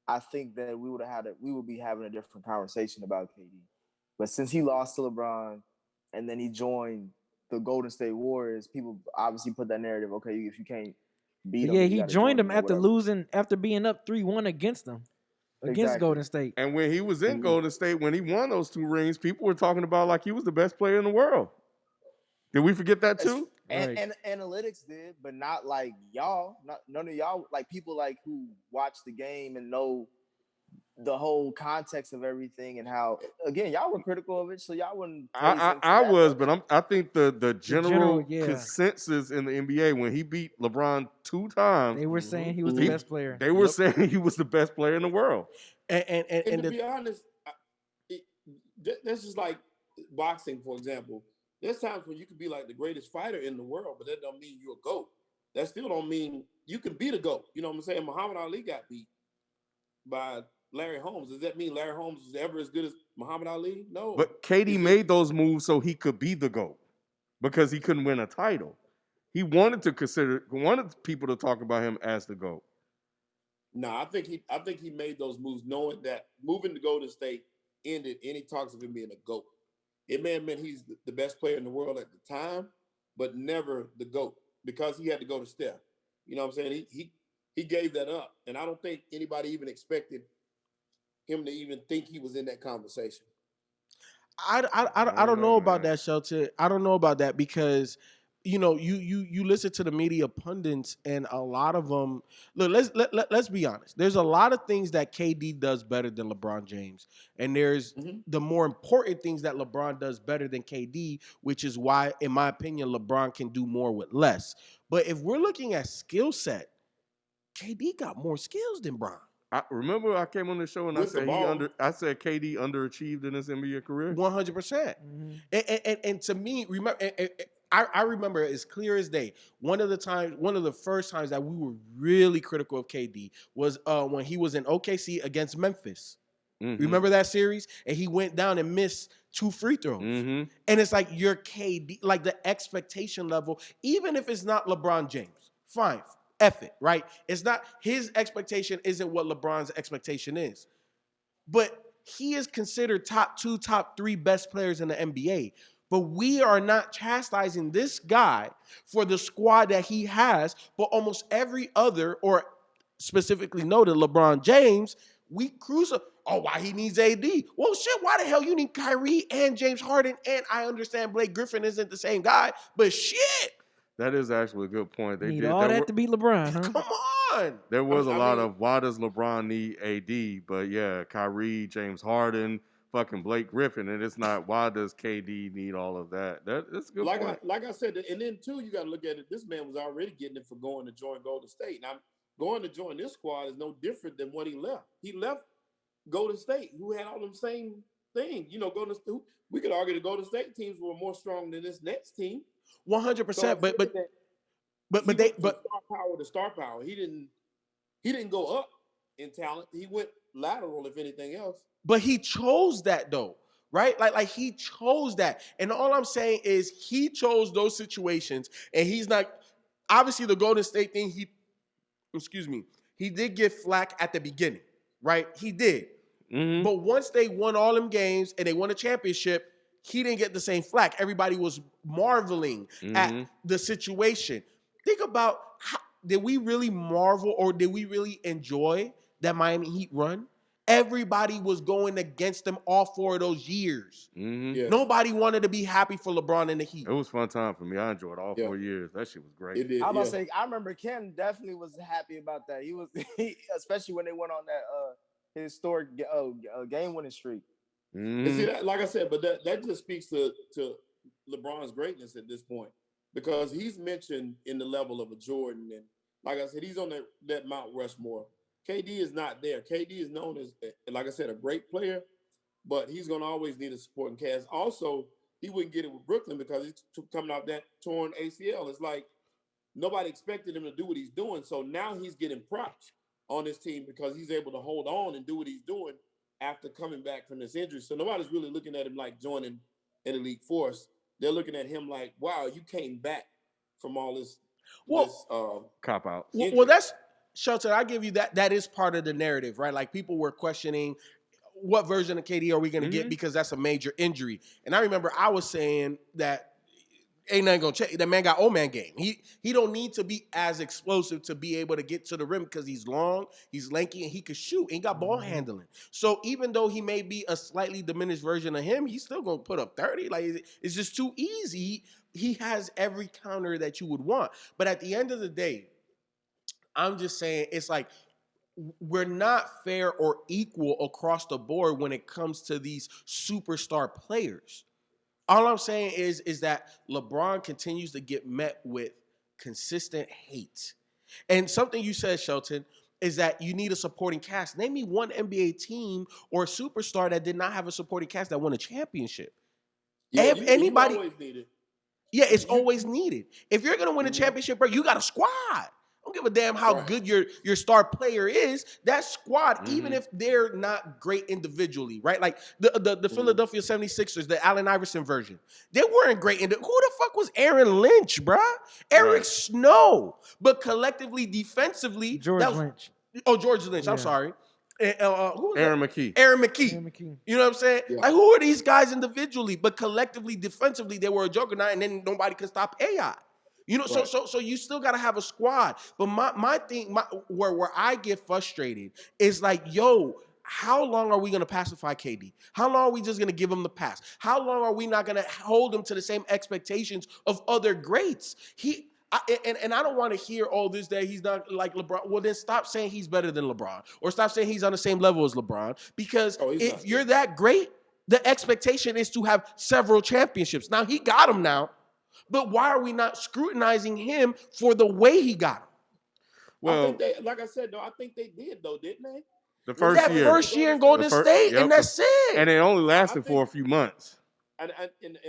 I think that we would be having a different conversation about KD. But since he lost to LeBron, and then he joined the Golden State Warriors, people obviously put that narrative. Okay, if you can't beat But them, yeah, you he got to joined join them them or whatever. after being up 3-1 against them, against Exactly. Golden State. And when he was in Golden State, when he won those 2 rings, people were talking about like he was the best player in the world. Did we forget that too? And analytics did, but not like y'all. Not none of y'all. Like people like who watch the game and know the whole context of everything and how again y'all were critical of it, so y'all wouldn't. I was, but I think the general yeah. consensus in the NBA when he beat LeBron 2 times, They were saying he was the best player. they were saying he was the best player in the world. and to be honest, that's just like boxing, for example. There's times when you can be like the greatest fighter in the world, but that don't mean you're a GOAT. That still don't mean you can beat a GOAT. You know what I'm saying? Muhammad Ali got beat by Larry Holmes. Does that mean Larry Holmes was ever as good as Muhammad Ali? No. But KD made those moves so he could be the GOAT because he couldn't win a title. He wanted people to talk about him as the GOAT. No, I think he made those moves knowing that moving to Golden State ended any talks of him being a GOAT. It may have meant he's the best player in the world at the time, but never the GOAT because he had to go to Steph. You know what I'm saying? He gave that up, and I don't think anybody even expected him to even think he was in that conversation. I don't know about that, Shelton. I don't know about that because you listen to the media pundits and a lot of them look. Let's be honest. There's a lot of things that KD does better than LeBron James, and there's the more important things that LeBron does better than KD, which is why, in my opinion, LeBron can do more with less. But if we're looking at skill set, KD got more skills than Bron. I remember I came on the show and I said KD underachieved in his NBA career. 100%. And to me, remember, I remember as clear as day. One of the first times that we were really critical of KD was when he was in OKC against Memphis. Mm-hmm. Remember that series? And he went down and missed 2 free throws. Mm-hmm. And it's like your KD, like the expectation level, even if it's not LeBron James, fine. F it, right? It's not his expectation isn't what LeBron's expectation is. But he is considered top 2, top 3 best players in the NBA. But we are not chastising this guy for the squad that he has, but almost every other, or specifically noted LeBron James, we cruise. Oh, why he needs AD? Well, shit, why the hell you need Kyrie and James Harden? And I understand Blake Griffin isn't the same guy, but shit. That is actually a good point. They need all that to beat LeBron, huh? Come on. There was a lot of why does LeBron need AD? But yeah, Kyrie, James Harden, fucking Blake Griffin, and it's not why does KD need all of that? That's a good point. Like I said, and then too, you got to look at it. This man was already getting it for going to join Golden State. Now, going to join this squad is no different than what he left. He left Golden State, who had all them same things. You know, Golden State. We could argue the Golden State teams were more strong than this Nets team. 100%, but star power. He didn't go up in talent. He went lateral, if anything else. But he chose that though, right? Like he chose that, and all I'm saying is he chose those situations, and he's not obviously the Golden State thing. He did get flack at the beginning, right? He did, but once they won all them games and they won a championship, he didn't get the same flack. Everybody was marveling at the situation. Think about did we really marvel or did we really enjoy that Miami Heat run? Everybody was going against them all 4 of those years. Yeah. Nobody wanted to be happy for LeBron and the Heat. It was a fun time for me. I enjoyed all 4 years. That shit was great. It did, I was about to say, I remember Ken definitely was happy about that. He was, especially when they went on that historic game-winning streak. And see that, like I said, but that just speaks to LeBron's greatness at this point. because he's mentioned in the level of a Jordan, and like I said, he's on that Mount Rushmore. KD is not there. KD is known as, like I said, a great player, but he's going to always need a supporting cast. Also, he wouldn't get it with Brooklyn because he's coming off that torn ACL. It's like nobody expected him to do what he's doing, so now he's getting props on this team because he's able to hold on and do what he's doing after coming back from this injury. So nobody's really looking at him like joining an elite force. They're looking at him like, wow, you came back from all this. Cop out. Well, that's Shelton. I give you that. That is part of the narrative, right? Like people were questioning what version of KD are we going to get because that's a major injury. And I remember I was saying that ain't nothing gonna change. That man got old man game. He don't need to be as explosive to be able to get to the rim because he's long, he's lanky, and he can shoot. And he got ball handling. So even though he may be a slightly diminished version of him, he's still gonna put up 30. Like it's just too easy. He has every counter that you would want. But at the end of the day, I'm just saying it's like we're not fair or equal across the board when it comes to these superstar players. All I'm saying is that LeBron continues to get met with consistent hate. And something you said, Shelton, is that you need a supporting cast. Name me one NBA team or superstar that did not have a supporting cast that won a championship. Yeah, Anybody? You always need it. Yeah, it's always needed. If you're going to win a championship, bro, you got a squad. Don't give a damn how good your star player is. That squad, even if they're not great individually, right? Like the Philadelphia 76ers, the Allen Iverson version, they weren't great. Who the fuck was Aaron Lynch, bruh? Eric Snow. But collectively, defensively, George Lynch. Oh, George Lynch. Yeah. I'm sorry. Who was Aaron that? McKee. Aaron McKee. Aaron McKee. You know what I'm saying? Yeah. Like, who are these guys individually? But collectively, defensively, they were a juggernaut, and then nobody could stop AI. You know, so you still gotta have a squad. But my thing, where I get frustrated is like, yo, how long are we gonna pacify KD? How long are we just gonna give him the pass? How long are we not gonna hold him to the same expectations of other greats? And I don't want to hear all this that he's not like LeBron. Well, then stop saying he's better than LeBron, or stop saying he's on the same level as LeBron. Because if you're that great, the expectation is to have several championships. Now he got them now. But why are we not scrutinizing him for the way he got him? Well, I think they, like I said, though, I think they did, though, didn't they? The first year in Golden State, and that's it. And it only lasted for a few months. And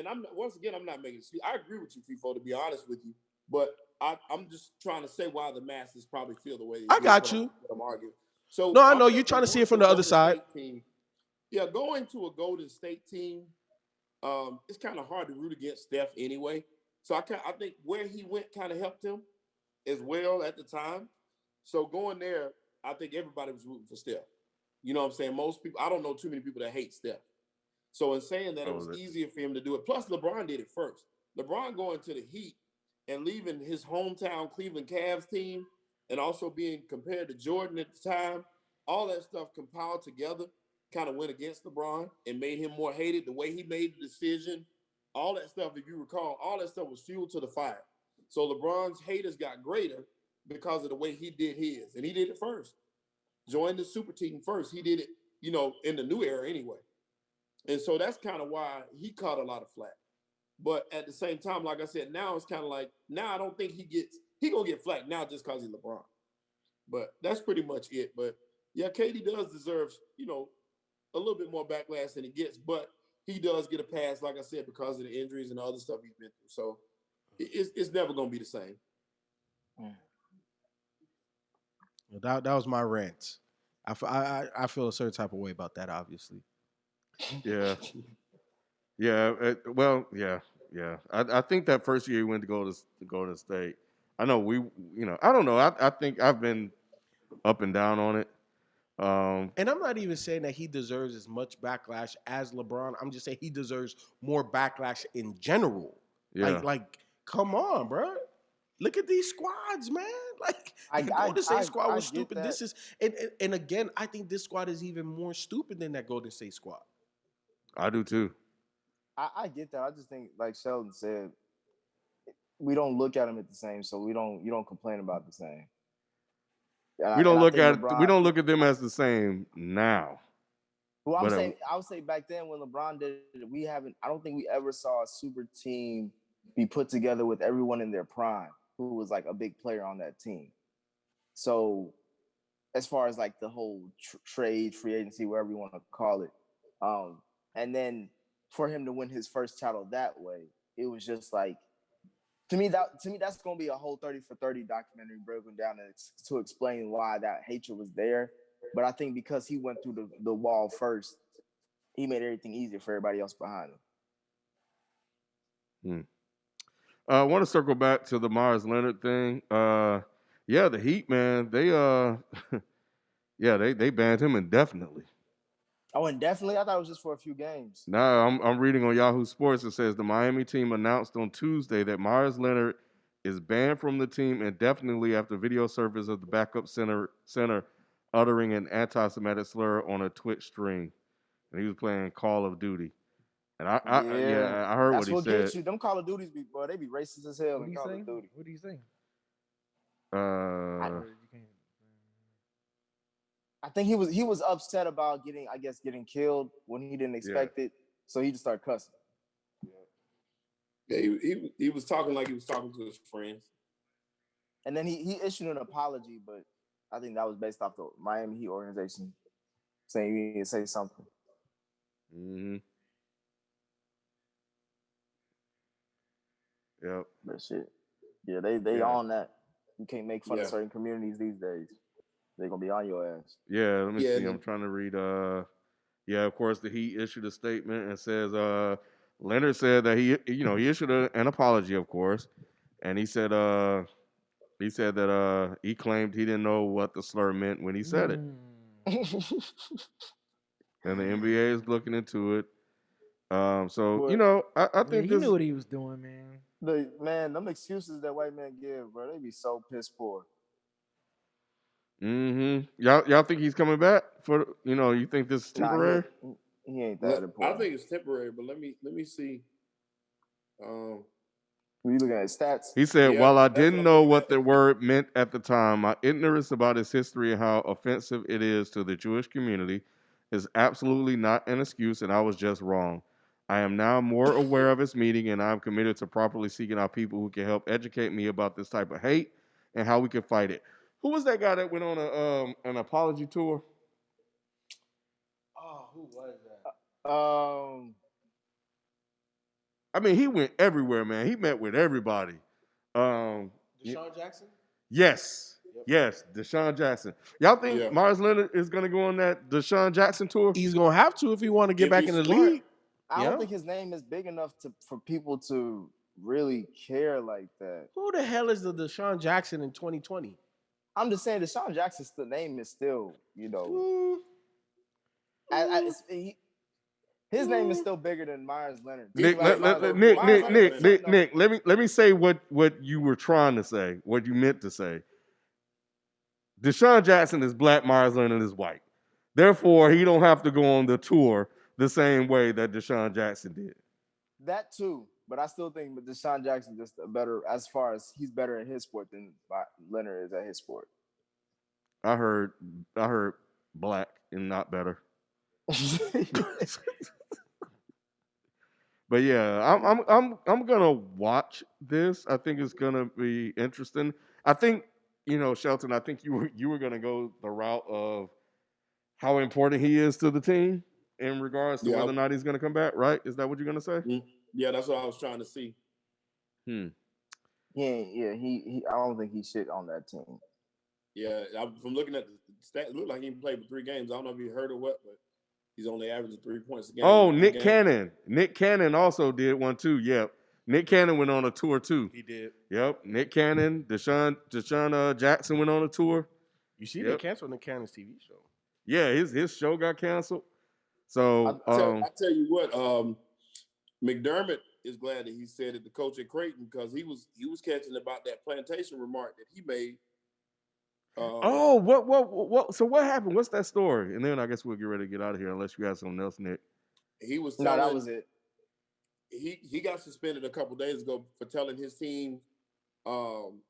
I'm once again, I'm not making excuse. I agree with you, FIFO, to be honest with you. But I'm just trying to say why the masses probably feel the way they do. I got you. I'm arguing. So no, I know you're trying to see it from the other side. Team, yeah, going to a Golden State team, it's kind of hard to root against Steph anyway. So I think where he went kind of helped him as well at the time. So going there, I think everybody was rooting for Steph. You know what I'm saying? Most people, I don't know too many people that hate Steph. So in saying that, it was easier for him to do it. Plus, LeBron did it first. LeBron going to the Heat and leaving his hometown Cleveland Cavs team and also being compared to Jordan at the time, all that stuff compiled together kind of went against LeBron and made him more hated. The way he made the decision, all that stuff, if you recall, all that stuff was fuel to the fire. So LeBron's haters got greater because of the way he did his. And he did it first. Joined the super team first. He did it, in the new era anyway. And so that's kind of why he caught a lot of flack. But at the same time, like I said, now it's kind of like, now I don't think he gonna get flack now just because he's LeBron. But that's pretty much it. But yeah, KD does deserve, a little bit more backlash than he gets, but he does get a pass, like I said, because of the injuries and the other stuff he's been through. So it's never gonna be the same. That was my rant. I feel a certain type of way about that, obviously. Yeah. Yeah. Yeah. I think that first year he went to Golden State. I know I don't know. I think I've been up and down on it. And I'm not even saying that he deserves as much backlash as LeBron. I'm just saying he deserves more backlash in general. Yeah. Like, come on, bro. Look at these squads, man. Like, the Golden State squad was stupid. That. This is, and again, I think this squad is even more stupid than that Golden State squad. I do too. I get that. I just think, like Sheldon said, we don't look at them at the same, so you don't complain about the same. We don't look at them as the same now. Well, I would say back then when LeBron did it, I don't think we ever saw a super team be put together with everyone in their prime who was like a big player on that team. So as far as like the whole trade, free agency, whatever you want to call it, and then for him to win his first title that way, it was just like to me that's gonna be a whole 30 for 30 documentary broken down to explain why that hatred was there. But I think because he went through the wall first, he made everything easier for everybody else behind him. I want to circle back to the Myers Leonard thing. Yeah, the Heat, man, they yeah, they banned him indefinitely. Oh, and definitely, I thought it was just for a few games. Now I'm reading on Yahoo Sports. It says the Miami team announced on Tuesday that Myers Leonard is banned from the team indefinitely after video surfaced of the backup center uttering an anti-Semitic slur on a Twitch stream, and he was playing Call of Duty. And I heard that's what he what said. gets you. Them Call of Duties, boy, they be racist as hell in Call of Duty. What do you say? I think he was upset about getting killed when he didn't expect it, so he just started cussing. Yeah, he was talking like he was talking to his friends. And then he issued an apology, but I think that was based off the Miami Heat organization saying you need to say something. Mm-hmm. Yep. But shit. Yeah, they on that. You can't make fun of certain communities these days. They're gonna be on your ass. Yeah, let me see. I'm trying to read of course the Heat issued a statement and says Leonard said that he issued an apology, of course, and he said that he claimed he didn't know what the slur meant when he said it. And the NBA is looking into it. So I think he knew what he was doing, man. Them excuses that white men give, bro, they be so piss poor. Mm-hmm. Y'all think he's coming back for you think this is temporary? Nah, he ain't that important. I think it's temporary, but let me see. Are you looking at his stats? He said, while I didn't know what the word meant at the time, my ignorance about his history and how offensive it is to the Jewish community is absolutely not an excuse, and I was just wrong. I am now more aware of its meaning, and I'm committed to properly seeking out people who can help educate me about this type of hate and how we can fight it. Who was that guy that went on an apology tour? Oh, who was that? I mean, he went everywhere, man. He met with everybody. Deshaun Jackson? Yes. Yep. Yes, Deshaun Jackson. Y'all think Myers Leonard is going to go on that Deshaun Jackson tour? He's going to have to if he want to get back in the league. I don't think his name is big enough for people to really care like that. Who the hell is the Deshaun Jackson in 2020? I'm just saying Deshaun Jackson's name is still, his name is still bigger than Myers Leonard. Nick, let me say what you were trying to say, what you meant to say. Deshaun Jackson is black, Myers Leonard is white. Therefore, he don't have to go on the tour the same way that Deshaun Jackson did. That too, but I still think Deshaun Jackson just as far as he's better in his sport than Leonard is at his sport. I heard black and not better. But yeah, I'm gonna watch this. I think it's gonna be interesting. I think Shelton. I think you were gonna go the route of how important he is to the team in regards to whether or not he's gonna come back. Right? Is that what you're gonna say? Yeah, that's what I was trying to see. He I don't think he's shit on that team. Yeah, from looking at the stats, it looked like he played for 3 games. I don't know if you heard or what, but he's only averaging 3 points a game. Oh, Nick Cannon. Nick Cannon also did one too. Yep. Nick Cannon went on a tour too. He did. Yep. Nick Cannon, Deshaun Jackson went on a tour. You see, they canceled Nick Cannon's TV show. Yeah, his show got canceled. So I tell you what, McDermott is glad that he said it, the coach at Creighton, because he was catching about that plantation remark that he made. What? So what happened? What's that story? And then I guess we'll get ready to get out of here, unless you have something else, Nick. He was telling, that was it. He got suspended a couple days ago for telling his team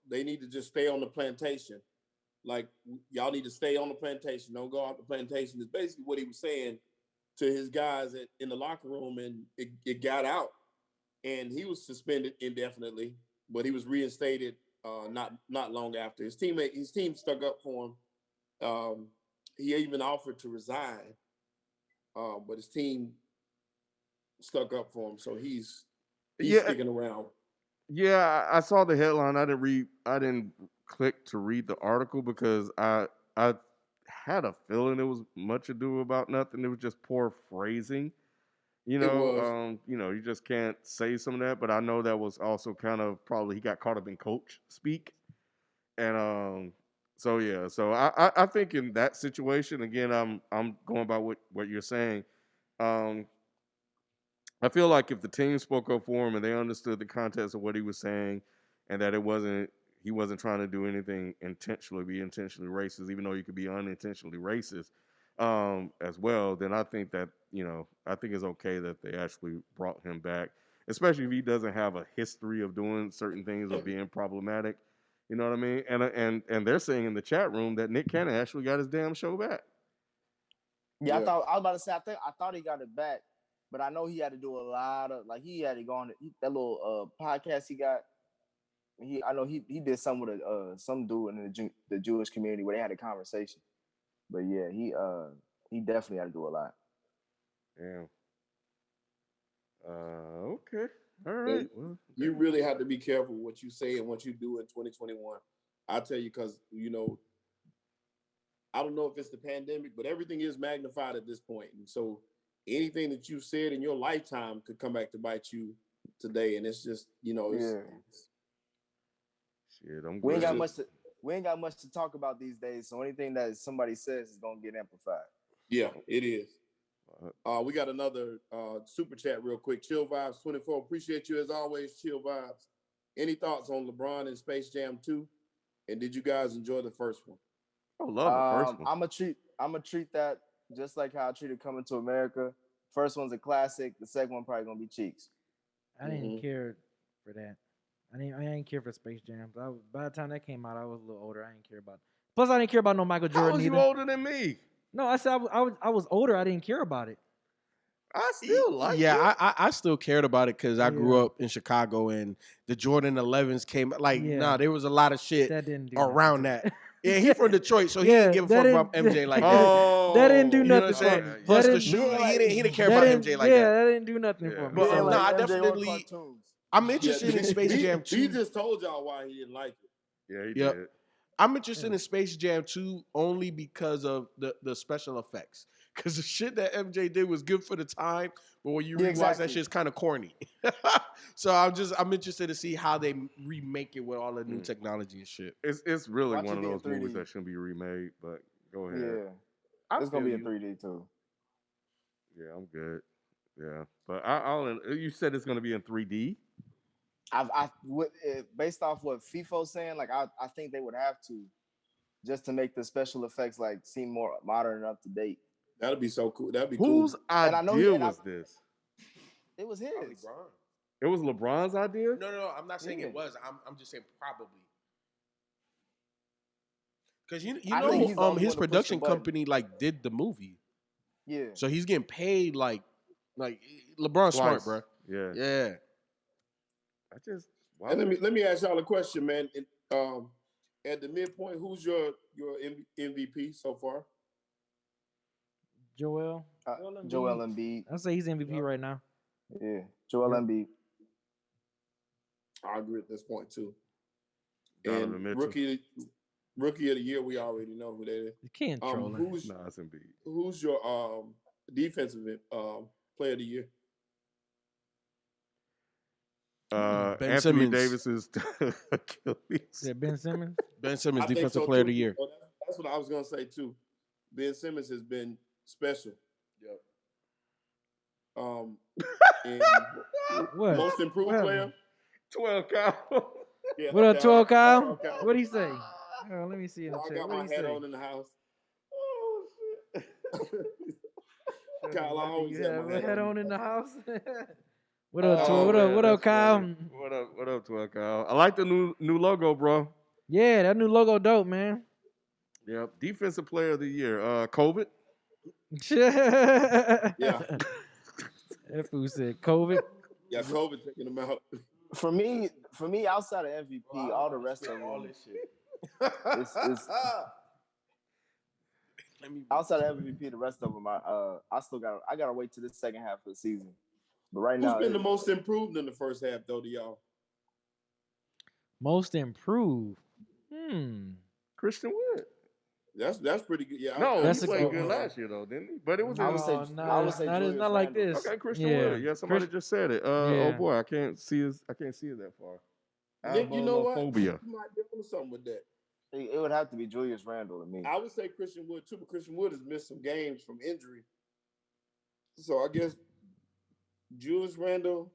they need to just stay on the plantation. Like, y'all need to stay on the plantation. Don't go off the plantation. Is basically what he was saying to his guys in the locker room, and it got out. and he was suspended indefinitely, but he was reinstated not long after. His team stuck up for him. He even offered to resign, but his team stuck up for him, so he's Yeah, sticking around. yeah. I saw the headline. I didn't read. I didn't click to read the article because I had a feeling it was much ado about nothing. It was just poor phrasing. It was. You just can't say some of that. But I know that was also kind of probably he got caught up in coach speak, and so yeah. So I think in that situation again, I'm going by what you're saying. Um, I feel like if the team spoke up for him and they understood the context of what he was saying, and that he wasn't trying to do anything be intentionally racist, even though you could be unintentionally racist as well, then I think that I think it's okay that they actually brought him back, especially if he doesn't have a history of doing certain things or being problematic. You know what I mean? And they're saying in the chat room that Nick Cannon actually got his damn show back. Yeah, I was about to say. I thought he got it back, but I know he had to do a lot of he had to go on that little podcast he got. I know he did some with some dude in the Jewish community where they had a conversation. But yeah, he definitely had to do a lot. Yeah. Okay. All right. Well, you really have to be careful what you say and what you do in 2021. I tell you, because I don't know if it's the pandemic, but everything is magnified at this point. And so anything that you said in your lifetime could come back to bite you today. And it's just, shit, I'm we ain't glad. got much to talk about these days. So anything that somebody says is gonna get amplified. Yeah, it is. We got another super chat real quick. Chill Vibes 24. Appreciate you as always, Chill Vibes. Any thoughts on LeBron and Space Jam 2? And did you guys enjoy the first one? I love the first one. I'm gonna treat that just like how I treated Coming to America. First one's a classic. The second one probably gonna be Cheeks. I didn't care for that. I didn't care for Space Jam. By the time that came out, I was a little older. I didn't care about. Plus, I didn't care about no Michael Jordan. How was you either. older than me? No, I said I was older. I didn't care about it. I still like it. Yeah, I still cared about it because I grew up in Chicago and the Jordan 11s came. There was a lot of shit that didn't do around that. Yeah, he from Detroit, so he didn't give a fuck about MJ like that. Oh, that didn't do You know what nothing I'm for saying? me. Plus That the didn't- shoe, he didn't care that about didn't- MJ like yeah, that. that didn't do nothing for me. But Yeah, no, I MJ definitely. cartoons. I'm interested in Space Jam 2. He just told y'all why he didn't like it. Yeah, he Yep. did. I'm interested in Space Jam 2 only because of the special effects. Because the shit that MJ did was good for the time, but when you rewatch that shit's kind of corny. So I'm interested to see how they remake it with all the new technology and shit. It's really Watch one it of be in those movies 3D. that shouldn't be remade. But go ahead. Yeah, it's gonna be in 3D too. Yeah, I'm good. Yeah, but you said it's gonna be in 3D. Based off what FIFO's saying, I think they would have to, just to make the special effects seem more modern and up to date. That'd be so cool. That'd be Whose cool. idea was this? It was his. LeBron. It was LeBron's idea. No, I'm not saying it was. I'm just saying probably. Because I think he's the only his one to push the production button. company did the movie. Yeah. So he's getting paid like LeBron's smart, bro. Yeah. Yeah. And let me ask y'all a question, man. At the midpoint, who's your MVP so far? Joel Embiid. I'll say he's MVP right now. Yeah, Joel Embiid. I agree at this point too. Donovan And Mitchell. rookie of the year, we already know who that is. You can't troll him. It's Embiid. Who's your defensive player of the year? Ben Anthony Simmons. Davis's Achilles. Yeah, Ben Simmons. Ben Simmons, I think defensive so, player of too. the year. That's what I was gonna say too. Ben Simmons has been special. Yep. And What? most improved player. 12 Kyle. Yeah, What up, 12 Kyle? Okay. What'd he say? Oh, let me see in the I chat. got What'd my he hat say? on in the house. Oh shit. Kyle, I always You have have my a hat hat on on in the house. What up, Oh, what man, up, that's Kyle? funny. What up, 12 Kyle? I like the new logo, bro. Yeah, that new logo dope, man. Yep. Defensive player of the year. COVID. Yeah. That fool said COVID. Yeah, COVID taking them out. For me, outside of MVP, all the rest of all them, this shit. it's Let me outside of MVP. The rest of them, I gotta wait till the second half of the season. But right Who's now, been the most improved in the first half, though, to y'all? Most improved. Christian Wood. That's pretty good. Yeah, No, That's he a played good good one. last year though, didn't he? But it was I would say in. I would say not, Julius not like Randle. this. Okay, Christian Yeah. Wood. Yeah, somebody just said it. Oh Yeah. boy, I can't see it that far. Nick, you know what? Albolophobia. You might be on something with that. It would have to be Julius Randle to me. I would say Christian Wood too, but Christian Wood has missed some games from injury. So I guess Julius Randle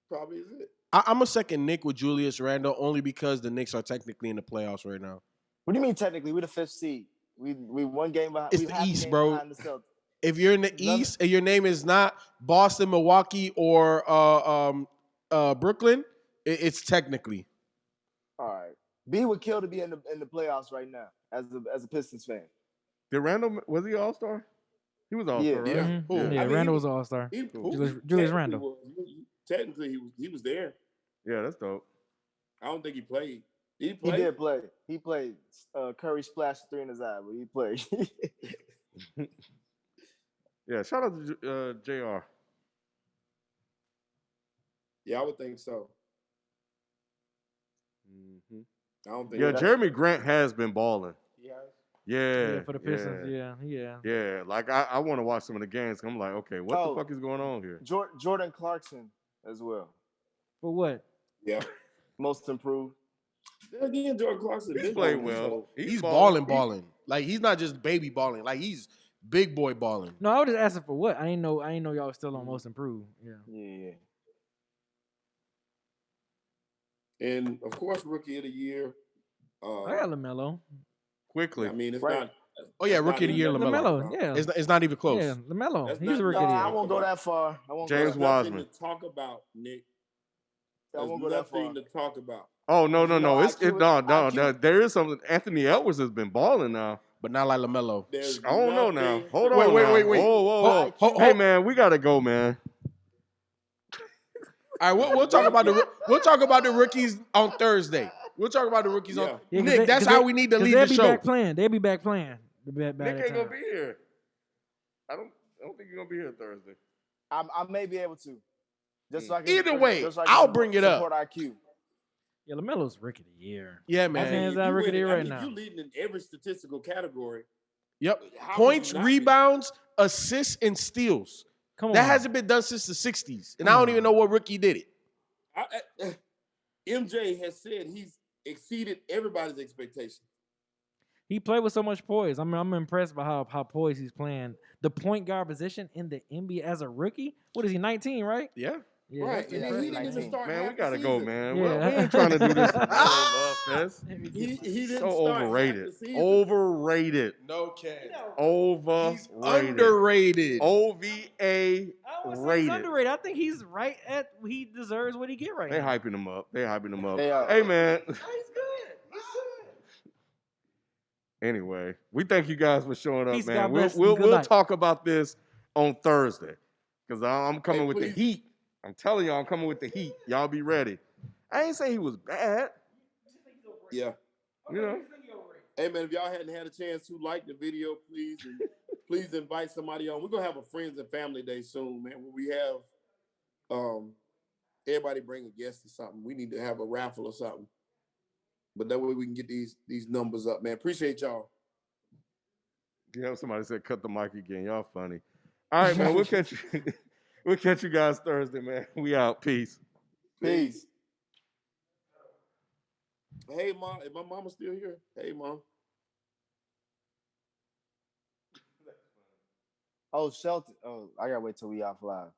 probably is it. I'm a second Nick with Julius Randle only because the Knicks are technically in the playoffs right now. What do you mean technically? We're the 5th seed. We one game behind. It's we the half a East, game bro. behind the Celtics. If you're in the Love East and your name is not Boston, Milwaukee, or Brooklyn, it's technically. All right. B would kill to be in the playoffs right now as a Pistons fan. Did Randall was he All Star? He was All Star, Yeah. right? Mhm. Who? Yeah, I mean, Randall he was an all-star. Julius technically Randle. Technically, he was there. Yeah, that's dope. I don't think he played. Did he He play? did play. He played. Curry splashed 3 in his eye, but he played. Yeah, shout out to Jr. Yeah, I would think so. Mm-hmm. I don't think. Yeah, that's- Jeremy Grant has been balling. He has. Yeah, For the Pistons, yeah. Yeah, like I want to watch some of the games. I'm like, okay, what Oh. the fuck is going on here? Jordan Clarkson as well. For what? Yeah. Most improved. Again, Jordan Clarkson He's been played balling, well. so- He's balling. Like he's not just baby balling. Like he's big boy balling. No, I was just asking for what. I didn't know y'all was still on most improved. Yeah. Yeah. And of course, rookie of the year. I got LaMelo. Quickly. I mean, it's Right. not. Oh yeah, it's rookie of the not year, even LaMelo. LaMelo, yeah. It's not even close. Yeah, LaMelo. That's He's not- a rookie No, of the I year. won't go that far. I won't James go that There's nothing Wiseman. to talk about, Nick. I There's won't go that far. nothing to talk about. Oh no, You know, It's IQ no. IQ. There is something. Anthony Edwards has been balling now. But not like LaMelo. There's I don't know now. nothing Hold to on. Wait, now. wait, wait. Whoa. Hold- Hey man, we gotta go, man. All right, we'll talk about the rookies on Thursday. We'll talk about the rookies on Yeah, 'cause Nick. they- That's 'cause how they- we need to 'cause lead they'll the be show. back playing. They'll be back playing. By Nick that ain't gonna time. be here. I don't think you're gonna be here Thursday. I may be able to. Just so I can. Either way, just so I can I'll support- bring it up. Support IQ. Yeah, LaMelo's rookie of the year. Yeah, That's man. hands down you rookie of the year winning- right now. You leading in every statistical category. Yep. How could Points, you not be? rebounds, assists, and steals. Come on. That hasn't been done since the 60s. And I Come don't on. even know what rookie did it. MJ has said he's exceeded everybody's expectations. He played with so much poise. I'm impressed by how poised he's playing. The point guard position in the NBA as a rookie. What is he? 19, right? Yeah. Yeah, Right. that's And then he didn't even 19. start Man, half we gotta the go, season. man. Yeah. We ain't trying to do this. Love fest. He didn't So start half the overrated. season. Overrated. No can. Overrated. Underrated. OVA I wouldn't say he's rated. underrated. I think he's right at he deserves what he get right They now. hyping him up. They are. Hey man. Oh, he's good. He's good. Anyway, we thank you guys for showing up, Peace, man. God bless, and We'll good night. talk about this on Thursday because I'm coming Hey, with the please. heat. I'm telling y'all, I'm coming with the heat. Y'all be ready. I ain't say he was bad. Yeah. You know. Hey man, if y'all hadn't had a chance to like the video, please and please invite somebody on. We're gonna have a friends and family day soon, man. Where we have everybody bring a guest or something. We need to have a raffle or something. But that way we can get these numbers up, man. Appreciate y'all. Yeah, somebody said cut the mic again. Y'all funny. All right, man. We'll catch you. We'll catch you guys Thursday, man. We out. Peace. Peace. Hey mom, is my mama still here? Hey mom. Oh, Shelton. Oh, I gotta wait till we off live.